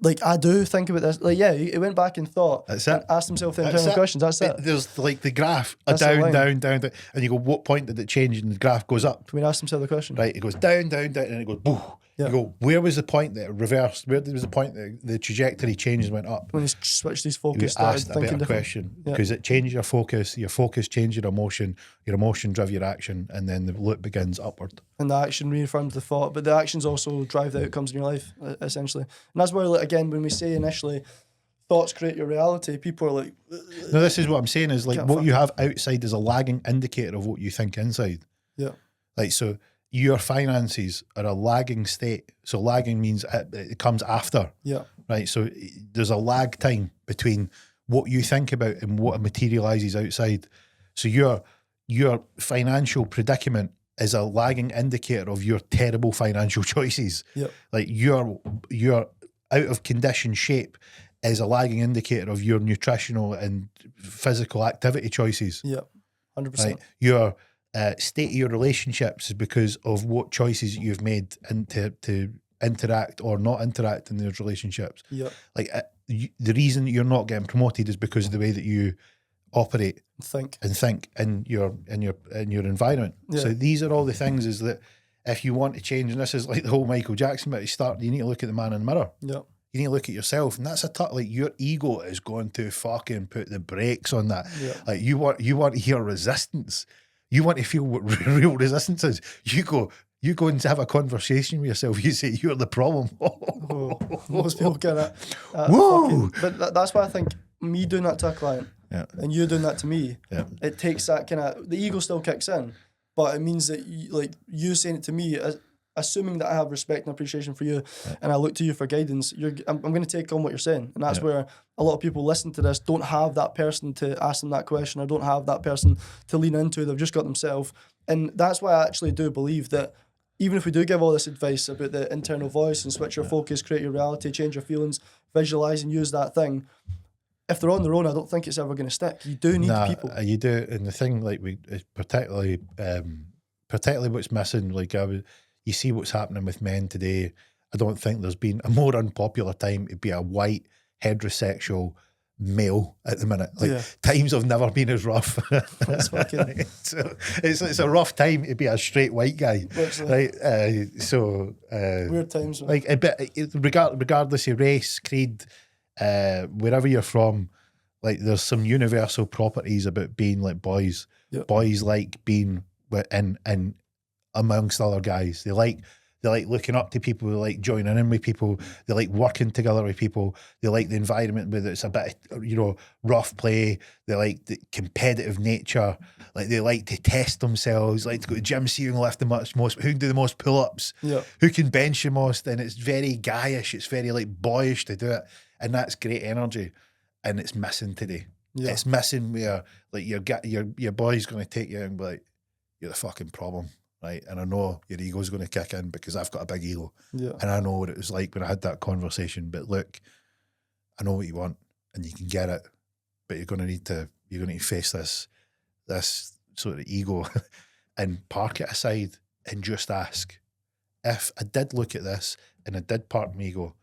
like, I do think about this. Like, yeah, he went back and thought. That's it. And asked himself the internal questions. That's it. There's like the graph, That's down, and you go, what point did it change? And the graph goes up. When he asked himself the question. Right, it goes down, and it goes, boo. Yeah. You go, where was the point that it reversed? Where was the point that the trajectory changed and went up? When he switched his He focus, was started asked a thinking better different. question Yeah. because it changed your focus changed your emotion drive your action, and then the loop begins upward. And the action reaffirms the thought, but the actions also drive the outcomes in your life, essentially. And that's why, like, again, when we say initially, thoughts create your reality, people are like... No, this is what I'm saying is like what you have outside is a lagging indicator of what you think inside. Yeah. Like, so your finances are a lagging state. So lagging means it comes after. Yeah. Right. So there's a lag time between what you think about and what materializes outside. So your financial predicament is a lagging indicator of your terrible financial choices. Yeah. Like your out of condition shape is a lagging indicator of your nutritional and physical activity choices. Yeah. 100%. Right. Your state of your relationships is because of what choices you've made and to interact or not interact in those relationships. Yeah. Like the reason you're not getting promoted is because of the way that you operate and think in your environment. Yeah. So these are all the things is that if you want to change, and this is like the whole Michael Jackson bit, you need to look at the man in the mirror. Yeah. You need to look at yourself, and that's like your ego is going to fucking put the brakes on that. Yeah. Like you want to hear resistance. You want to feel what real resistance is. You go, You go and have a conversation with yourself. You say you're the problem. Most people get it. Whoa! But that's why I think me doing that to a client and you doing that to me, it takes that kind of, the ego still kicks in, but it means that you saying it to me, assuming that I have respect and appreciation for you and I look to you for guidance, I'm going to take on what you're saying. And that's where a lot of people listen to this don't have that person to ask them that question or don't have that person to lean into. They've just got themselves. And that's why I actually do believe that even if we do give all this advice about the internal voice and switch your focus, create your reality, change your feelings, visualize and use that thing, if they're on their own, I don't think it's ever going to stick. You do need people. You do. And the thing, like, particularly what's missing, like, you see what's happening with men today. I don't think there's been a more unpopular time to be a white, heterosexual male at the minute. Like, times have never been as rough. It's fucking... it's a rough time to be a straight white guy. Right? Weird times. Man. Like, regardless of race, creed, wherever you're from, like, there's some universal properties about being like boys. Boys like being in amongst other guys. They like looking up to people. They like joining in with people. They like working together with people. They like the environment where it's a bit of, rough play. They like the competitive nature. Like, they like to test themselves. Like to go to the gym, see who can lift the most, who can do the most pull-ups, who can bench the most. And it's very guyish. It's very like boyish to do it. And that's great energy. And it's missing today. It's missing where like your boy's going to take you and be like, you're the fucking problem. Right, and I know your ego's going to kick in because I've got a big ego, and I know what it was like when I had that conversation. But look, I know what you want, and you can get it, but you're going to need to face this sort of ego, and park it aside and just ask, if I did look at this and I did park my ego,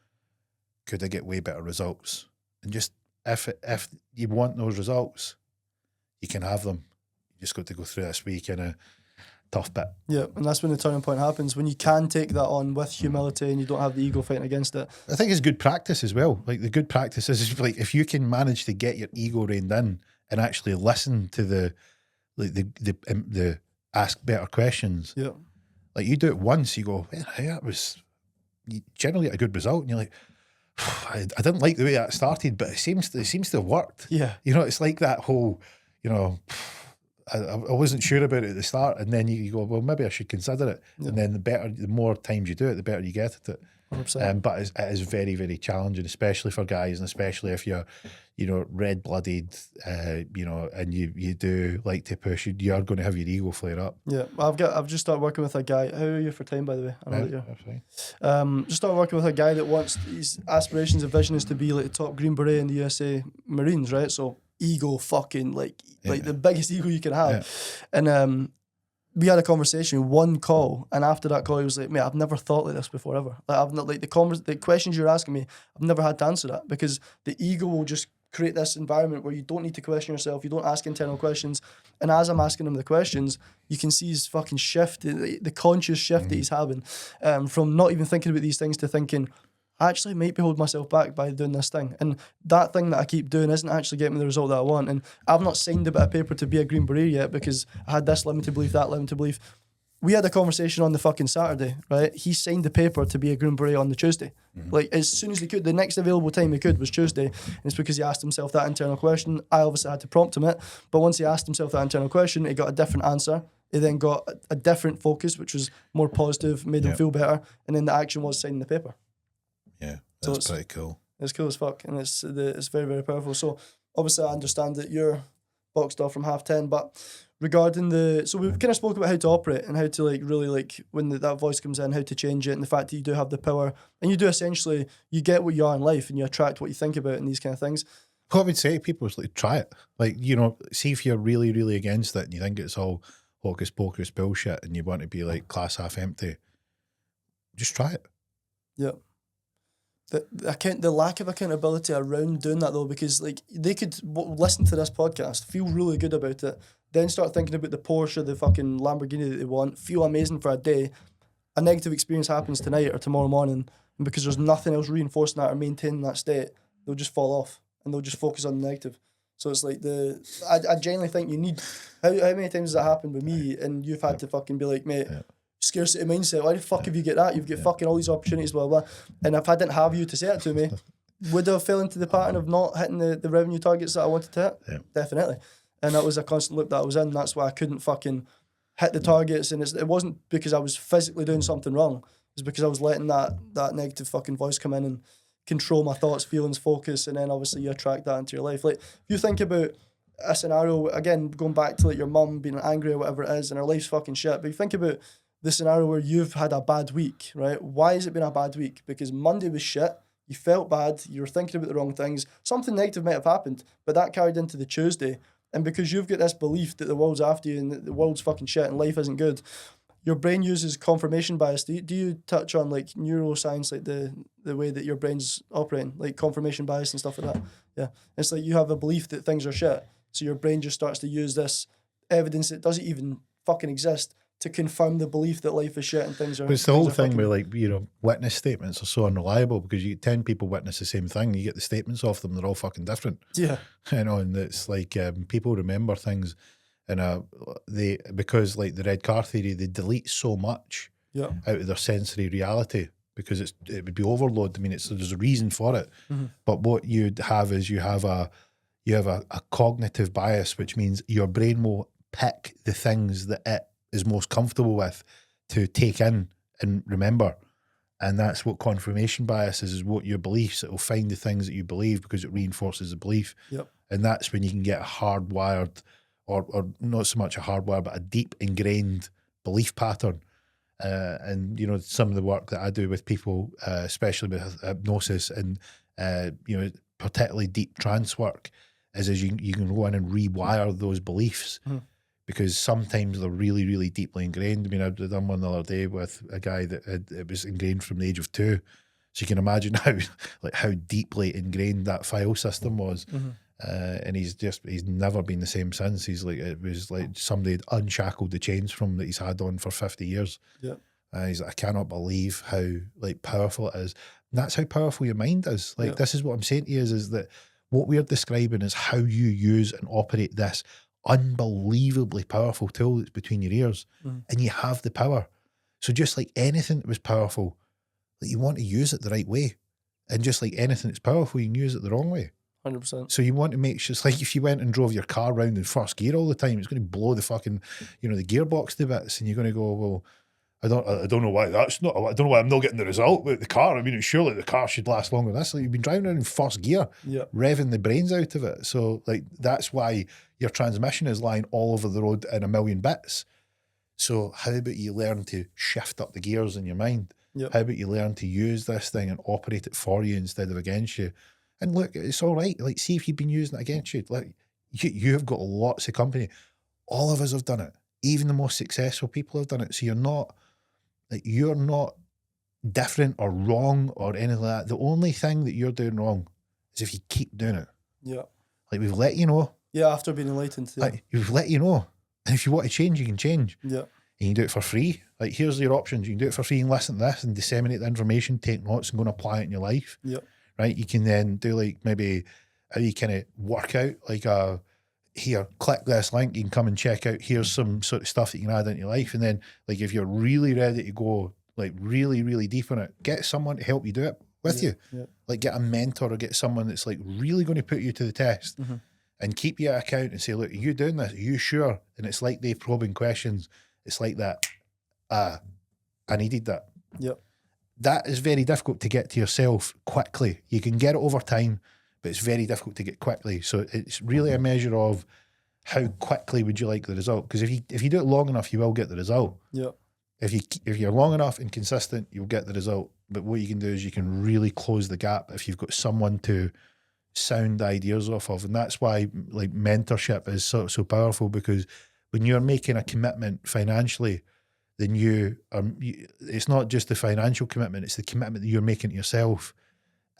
could I get way better results? And just if you want those results, you can have them. You just got to go through this week in a tough bit. Yeah, and that's when the turning point happens, when you can take that on with humility and you don't have the ego fighting against it. I think it's good practice as well. Like, the good practice is like, if you can manage to get your ego reined in and actually listen to the ask better questions. Yeah. Like, you do it once, you go, that was, you generally get a good result, and you're like, I didn't like the way that started, but it seems to have worked. Yeah. It's like that whole, I wasn't sure about it at the start, and then you go, well, maybe I should consider it. Yeah. And then the more times you do it, the better you get at it. 100%. But it is very, very challenging, especially for guys, and especially if you're, red-blooded, and you do like to push. You are going to have your ego flare up. Yeah, I've just started working with a guy. How are you for time, by the way? I know that you're fine. Just started working with a guy that wants, his aspirations and vision is to be like the top Green Beret in the USA Marines, right? So ego fucking like the biggest ego you can have. And we had a conversation, one call, and after that call he was like, mate, I've never thought like this before ever. Like, I've not, like, the questions you're asking me, I've never had to answer that, because the ego will just create this environment where you don't need to question yourself, you don't ask internal questions. And as I'm asking him the questions, you can see his fucking shift, the conscious shift that he's having, from not even thinking about these things to thinking, I actually might be holding myself back by doing this thing. And that thing that I keep doing isn't actually getting me the result that I want. And I've not signed a bit of paper to be a Green Beret yet because I had this limited belief, that limited belief. We had a conversation on the fucking Saturday, right? He signed the paper to be a Green Beret on the Tuesday. Like, as soon as he could, the next available time he could was Tuesday. And it's because he asked himself that internal question. I obviously had to prompt him it. But once he asked himself that internal question, he got a different answer. He then got a different focus, which was more positive, made him feel better. And then the action was signing the paper. Yeah. That's pretty cool. It's cool as fuck, and it's very, very powerful. So obviously I understand that you're boxed off from 10:30, but regarding so we've kind of spoke about how to operate and how to like really like when that voice comes in, how to change it, and the fact that you do have the power, and you do essentially, you get what you are in life and you attract what you think about and these kind of things. What I would say to people is like, try it. Like, see if you're really, really against it and you think it's all hocus pocus bullshit and you want to be like glass half empty, just try it. Yeah. The lack of accountability around doing that though, because like they could listen to this podcast, feel really good about it, then start thinking about the Porsche, the fucking Lamborghini that they want, feel amazing for a day. A negative experience happens tonight or tomorrow morning, and because there's nothing else reinforcing that or maintaining that state, they'll just fall off and they'll just focus on the negative. So it's like I genuinely think you need, how many times has that happened with me and you've had to fucking be like, mate, scarcity mindset. Why the fuck have you get that? You've got fucking all these opportunities, blah, blah. And if I didn't have you to say it to me, would I have fell into the pattern of not hitting the revenue targets that I wanted to hit? Yeah. Definitely. And that was a constant loop that I was in. That's why I couldn't fucking hit the targets. And it wasn't because I was physically doing something wrong. It's because I was letting that negative fucking voice come in and control my thoughts, feelings, focus, and then obviously you attract that into your life. Like, if you think about a scenario, again, going back to like your mum being angry or whatever it is, and her life's fucking shit, but you think about the scenario where you've had a bad week, right? Why has it been a bad week? Because Monday was shit, you felt bad, you were thinking about the wrong things, something negative might have happened, but that carried into the Tuesday. And because you've got this belief that the world's after you and that the world's fucking shit and life isn't good, your brain uses confirmation bias. Do you touch on like neuroscience, like the way that your brain's operating, like confirmation bias and stuff like that? Yeah. It's like you have a belief that things are shit. So your brain just starts to use this evidence that doesn't even fucking exist to confirm the belief that life is shit and things are. But it's the whole thing where, like, you know, witness statements are so unreliable because you get 10 people witness the same thing, you get the statements off them, they're all fucking different. Yeah. You know, and it's like people remember things because like the red car theory, they delete so much out of their sensory reality because it would be overload. I mean, there's a reason for it. But what you'd have is you have a cognitive bias, which means your brain will pick the things that it is most comfortable with to take in and remember. And that's what confirmation bias is what your beliefs. It will find the things that you believe because it reinforces the belief. Yep. And that's when you can get a hardwired, or not so much a hardwired, but a deep ingrained belief pattern. And, you know, some of the work that I do with people, especially with hypnosis and, you know, particularly deep trance work, is you can go in and rewire those beliefs. Because sometimes they're really, really deeply ingrained. I mean, I done one the other day with a guy that it was ingrained from the age of 2. So you can imagine how deeply ingrained that file system was. And he's never been the same since. He's like, it was like somebody had unshackled the chains from him that he's had on for 50 years. Yeah. He's like, I cannot believe how like powerful it is. And that's how powerful your mind is. Like, this is what I'm saying to you is that what we're describing is how you use and operate this unbelievably powerful tool that's between your ears, and you have the power. So just like anything that was powerful, like you want to use it the right way, and just like anything that's powerful, you can use it the wrong way. 100%. So you want to make sure, it's like if you went and drove your car around in first gear all the time, it's going to blow the fucking, you know, the gearbox to bits, and you're going to go, well, I don't know why that's not. I don't know why I'm not getting the result with the car. I mean, surely the car should last longer. That's like you've been driving around in first gear, revving the brains out of it. So like that's why your transmission is lying all over the road in a million bits. So how about you learn to shift up the gears in your mind? How about you learn to use this thing and operate it for you instead of against you? And look, it's all right. Like, see if you've been using it against you. Like, you have got lots of company. All of us have done it. Even the most successful people have done it. So you're not different or wrong or anything like that. The only thing that you're doing wrong is if you keep doing it. Yeah. Like, we've let you know. Yeah, after being enlightened. Yeah. Like, we've let you know. And if you want to change, you can change. Yeah. And you can do it for free. Like, here's your options. You can do it for free and listen to this and disseminate the information, take notes and go and apply it in your life. Yeah. Right? You can then do like maybe how you kind of work out like here, click this link, you can come and check out, here's some sort of stuff that you can add into your life. And then like if you're really ready to go like really, really deep on it, get someone to help you do it with you. Yeah. Like get a mentor or get someone that's like really going to put you to the test and keep you at account and say, look, are you doing this? Are you sure? And it's like they probing questions. It's like that. I needed that. Yep. That is very difficult to get to yourself quickly. You can get it over time, but it's very difficult to get quickly. So it's really a measure of how quickly would you like the result. Because if you do it long enough, you will get the result. Yeah. If you're long enough and consistent, you'll get the result. But what you can do is you can really close the gap if you've got someone to sound ideas off of. And that's why like mentorship is so powerful, because when you're making a commitment financially, then it's not just the financial commitment, it's the commitment that you're making to yourself,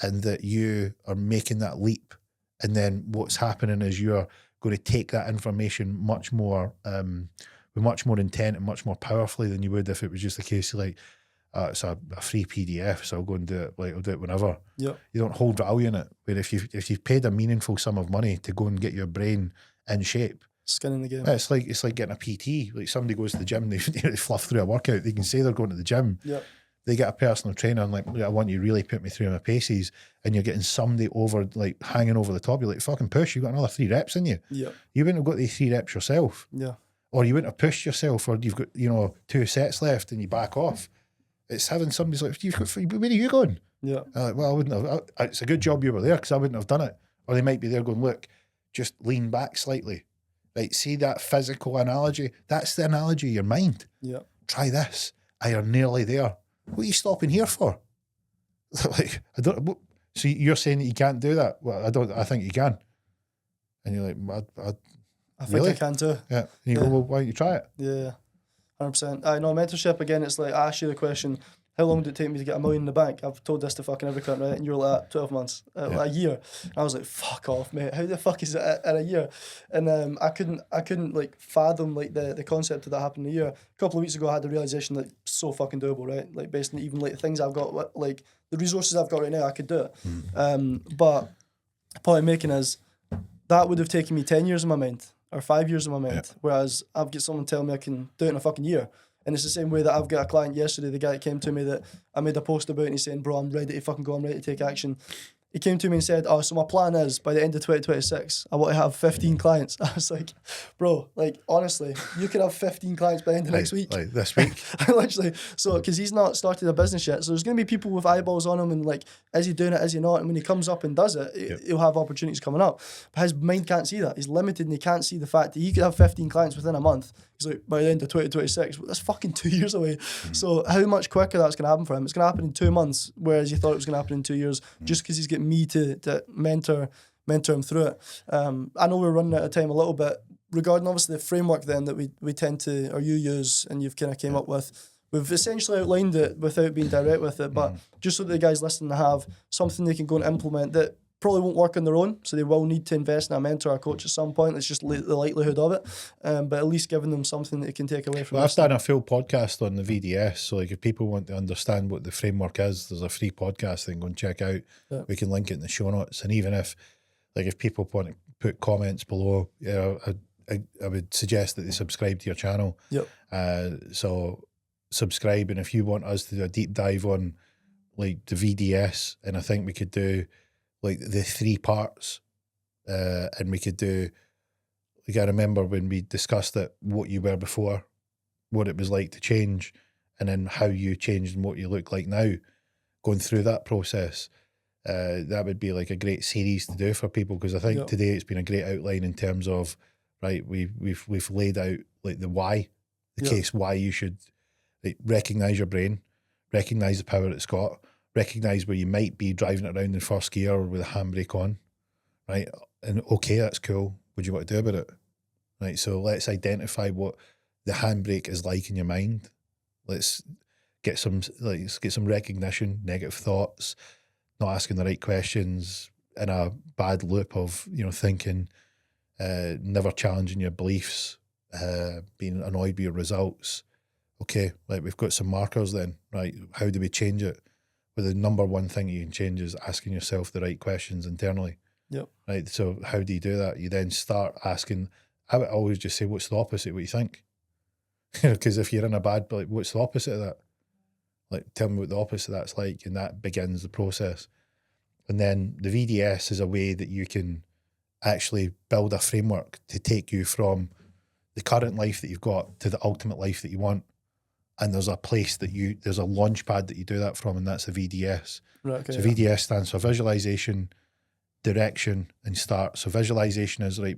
and that you are making that leap. And then what's happening is you're going to take that information much more, with much more intent and much more powerfully than you would if it was just a case of like, it's a free PDF, so I'll go and do it. Like I'll do it whenever. Yeah. You don't hold value in it. But if you've paid a meaningful sum of money to go and get your brain in shape, Skin in the game. Yeah, it's like getting a PT. Like somebody goes to the gym, they fluff through a workout. They can say they're going to the gym. Yeah. They get a personal trainer and like, I want you to really put me through my paces, and you're getting somebody over, like hanging over the top. You're like, fucking push, you've got another 3 reps in you. Yeah. You wouldn't have got the 3 reps yourself. Yeah. Or you wouldn't have pushed yourself, or you've got, 2 sets left and you back off. It's having somebody's like, where are you going? Yeah. Like, well, I wouldn't have. It's a good job you were there, because I wouldn't have done it. Or they might be there going, look, just lean back slightly. Right, see that physical analogy? That's the analogy of your mind. Yeah. Try this. You're nearly there. What are you stopping here for? Like, I don't. So you're saying that you can't do that? Well, I don't. I think you can. And you're like, I think really? I can too. Yeah. And you go, well, why don't you try it? Yeah. 100%. I know mentorship again. It's like I ask you the question: how long did it take me to get $1 million in the bank? I've told this to fucking every cunt, right? And you're like 12 months, a year. And I was like, fuck off, mate. How the fuck is it at a year? And I couldn't like fathom like the concept of that happening in a year. A couple of weeks ago, I had the realization that it's so fucking doable, right? Like based on even like the things I've got, like the resources I've got right now, I could do it. But the point I'm making is that would have taken me 10 years in my mind or 5 years in my mind. Whereas I've got someone telling me I can do it in a fucking year. And it's the same way that I've got a client yesterday, the guy that came to me that I made a post about, and he's saying, bro, I'm ready to fucking go, I'm ready to take action. He came to me and said, oh, so my plan is by the end of 2026, I want to have 15 clients. I was like, bro, like, honestly, you could have 15 clients by the end of next week. Like this week. Literally. So, because he's not started a business yet. So there's going to be people with eyeballs on him and like, is he doing it, is he not? And when he comes up and does it, he'll have opportunities coming up. But his mind can't see that. He's limited and he can't see the fact that he could have 15 clients within a month. He's like, by the end of 2026, that's fucking 2 years away. So how much quicker that's going to happen for him? It's going to happen in 2 months, whereas you thought it was going to happen in 2 years, just because he's getting me to mentor him through it. I know we're running out of time a little bit. Regarding obviously the framework then that we tend to, or you use and you've kind of came up with, we've essentially outlined it without being direct with it, but just so that the guys listening have something they can go and implement that probably won't work on their own, so they will need to invest in a mentor or a coach at some point. It's just the likelihood of it, but at least giving them something that they can take away from. Well, I've done a full podcast on the VDS, so like if people want to understand what the framework is, there's a free podcast they can go and check out. We can link it in the show notes, and even if people want to put comments below, I would suggest that they subscribe to your channel. So subscribe, and if you want us to do a deep dive on like the VDS, and I think we could do like the 3 parts, and we could do, like I remember when we discussed it, what you were before, what it was like to change, and then how you changed and what you look like now, going through that process. That would be like a great series to do for people, because I think today it's been a great outline in terms of, right, we've laid out like the why, the case why you should like, recognise your brain, recognise the power it's got, recognise where you might be driving it around in first gear or with a handbrake on, right? And okay, that's cool. What do you want to do about it? Right, so let's identify what the handbrake is like in your mind. Let's get some recognition, negative thoughts, not asking the right questions, in a bad loop of thinking, never challenging your beliefs, being annoyed with your results. Okay, like we've got some markers then, right? How do we change it? But the number one thing you can change is asking yourself the right questions internally. Right. So how do you do that? You then start asking. I would always just say, "What's the opposite of what you think?" Because if you're in a bad, like, what's the opposite of that? Like, tell me what the opposite of that's like, and that begins the process. And then the VDS is a way that you can actually build a framework to take you from the current life that you've got to the ultimate life that you want. And there's a place that there's a launch pad that you do that from, and that's the VDS. Right, okay, so VDS stands for visualization, direction, and start. So visualization is like,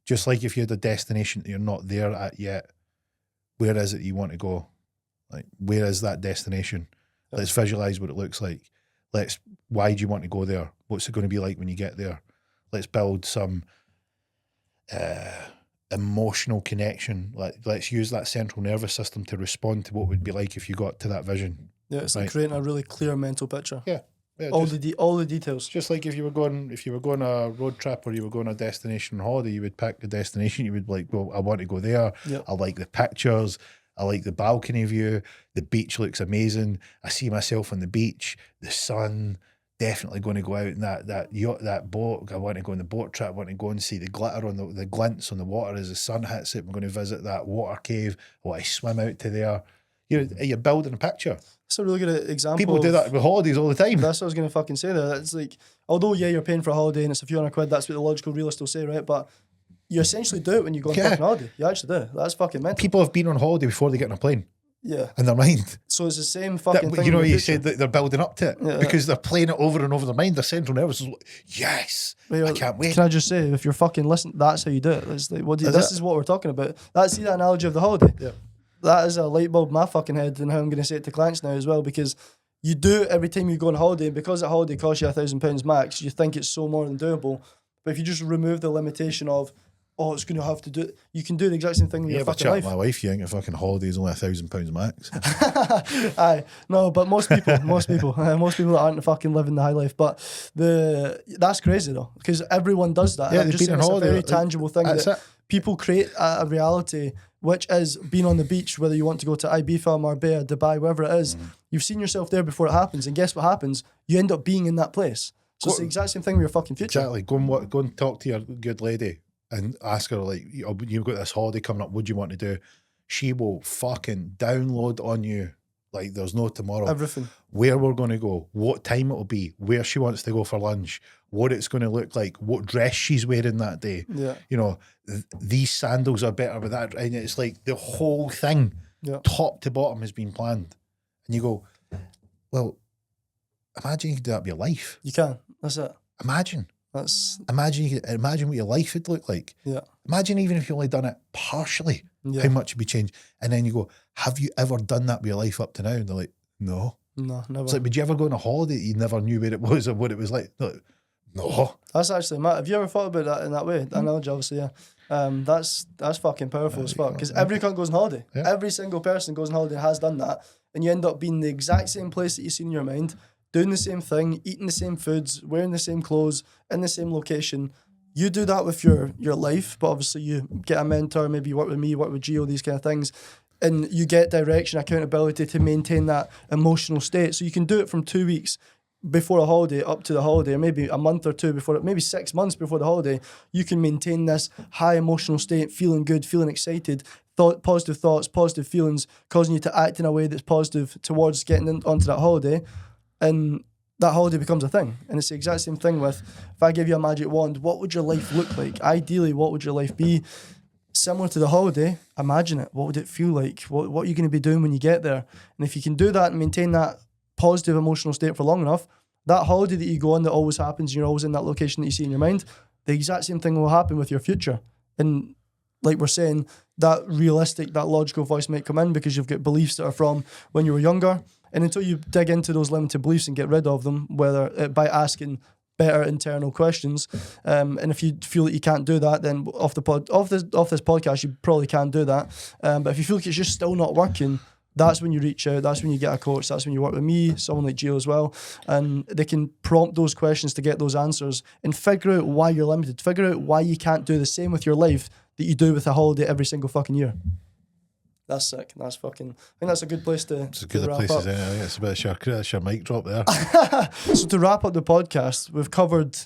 just like if you had a destination that you're not there at yet, where is it you want to go? Like, where is that destination? Let's visualize what it looks like. Why do you want to go there? What's it going to be like when you get there? Let's build some emotional connection. Let's use that central nervous system to respond to what it would be like if you got to that vision. Yeah, it's like creating a really clear mental picture. Yeah, all the details. Just like if you were going a road trip or you were going a destination holiday, you would pick the destination. You would be like, well, I want to go there. I like the pictures. I like the balcony view. The beach looks amazing. I see myself on the beach, the sun, definitely going to go out in that yacht, that boat. I want to go on the boat trip. I want to go and see the glitter on the glints on the water as the sun hits it. I'm going to visit that water cave. I want to swim out to there. You're building a picture. It's a really good example. People do that with holidays all the time. That's what I was going to fucking say there. It's like, although, yeah, you're paying for a holiday and it's a few £100, that's what the logical realist will say, right? But you essentially do it when you go on fucking holiday. You actually do. That's fucking mental. People have been on holiday before they get on a plane. Yeah. In their mind. So it's the same fucking thing. You know, you said that they're building up to it because they're playing it over and over their mind. Their central nervous is like, yes, I can't wait. Can I just say, if you're fucking listening, that's how you do it. It's like, this is what we're talking about. See that analogy of the holiday? Yeah. That is a light bulb in my fucking head and how I'm going to say it to clients now as well, because you do it every time you go on holiday, and because a holiday costs you £1,000 max, you think it's so more than doable. But if you just remove the limitation of, it's going to have to do it, you can do the exact same thing with your fucking life. My wife, you think a fucking holiday is only £1,000 max. Aye, no, but most people that aren't fucking living the high life. But that's crazy though, because everyone does that. Yeah, and they've been on it's holiday. a very tangible thing that people create a reality, which is being on the beach, whether you want to go to Ibiza, Marbella, Dubai, wherever it is. You've seen yourself there before it happens, and guess what happens? You end up being in that place. So it's the exact same thing with your fucking future. Exactly. Go and talk to your good lady and ask her, like, you've got this holiday coming up, what do you want to do? She will fucking download on you like there's no tomorrow. Everything. Where we're going to go, what time it'll be, where she wants to go for lunch, what it's going to look like, what dress she's wearing that day. Yeah. You know, these sandals are better with that. And it's like the whole thing, top to bottom, has been planned. And you go, well, imagine you could do that with your life. You can. That's it. Imagine what your life would look like. Yeah. Imagine even if you only done it partially, how much would be changed. And then you go, have you ever done that with your life up to now? And they're like, no. No, never. It's like, would you ever go on a holiday that you never knew where it was or what it was like? Like, no. That's actually mad. Have you ever thought about that in that way? That analogy, obviously, yeah. That's fucking powerful as fuck. Because every cunt goes on holiday. Yeah. Every single person goes on holiday and has done that. And you end up being the exact same place that you see in your mind, doing the same thing, eating the same foods, wearing the same clothes, in the same location. You do that with your life, but obviously you get a mentor, maybe you work with me, work with Gio, these kind of things, and you get direction, accountability to maintain that emotional state. So you can do it from 2 weeks before a holiday up to the holiday, or maybe a month or two before it, maybe 6 months before the holiday. You can maintain this high emotional state, feeling good, feeling excited, positive thoughts, positive feelings, causing you to act in a way that's positive towards getting onto that holiday. And that holiday becomes a thing. And it's the exact same thing with, if I give you a magic wand, what would your life look like? Ideally, what would your life be? Similar to the holiday, imagine it. What would it feel like? What are you going to be doing when you get there? And if you can do that and maintain that positive emotional state for long enough, that holiday that you go on that always happens, you're always in that location that you see in your mind, the exact same thing will happen with your future. And like we're saying, that realistic, that logical voice might come in because you've got beliefs that are from when you were younger. And until you dig into those limited beliefs and get rid of them, whether by asking better internal questions, and if you feel that you can't do that, then off this podcast, you probably can do that. But if you feel like it's just still not working, that's when you reach out. That's when you get a coach. That's when you work with me, someone like Gio as well, and they can prompt those questions to get those answers and figure out why you're limited. Figure out why you can't do the same with your life that you do with a holiday every single fucking year. That's sick. That's fucking. I think that's a good place to. It's a good place to say. It's a bit of your mic drop there. So to wrap up the podcast, we've covered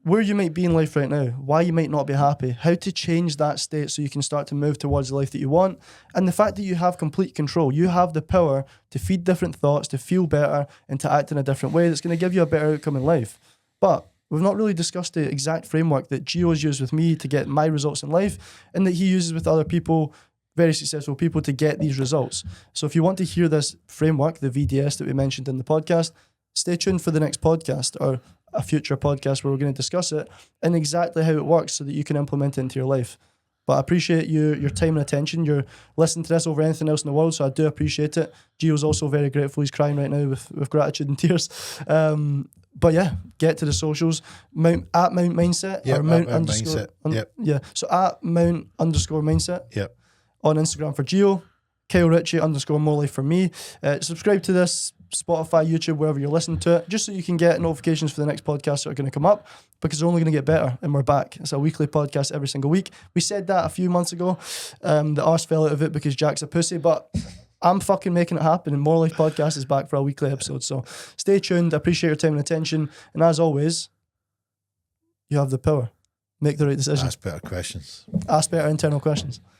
where you might be in life right now, why you might not be happy, how to change that state so you can start to move towards the life that you want, and the fact that you have complete control. You have the power to feed different thoughts, to feel better, and to act in a different way that's going to give you a better outcome in life. But we've not really discussed the exact framework that Gio's used with me to get my results in life, and that he uses with other people, very successful people, to get these results. So if you want to hear this framework, the VDS that we mentioned in the podcast, stay tuned for the next podcast or a future podcast where we're going to discuss it and exactly how it works so that you can implement it into your life. But I appreciate your time and attention. You're listening to this over anything else in the world, so I do appreciate it. Gio's also very grateful. He's crying right now with gratitude and tears. But yeah, get to the socials. At Mount Mindset. Yep, or Mount at underscore. Mindset. Yeah. So at Mount _Mindset. Yep. On Instagram for Gio. Kyle Ritchie _more life for me. Subscribe to this, Spotify, YouTube, wherever you're listening to it, just so you can get notifications for the next podcasts that are going to come up, because they're only going to get better, and we're back. It's a weekly podcast every single week. We said that a few months ago. The arse fell out of it because Jack's a pussy, but I'm fucking making it happen, and More Life Podcast is back for a weekly episode. So stay tuned. I appreciate your time and attention. And as always, you have the power. Make the right decision. Ask better questions. Ask better internal questions.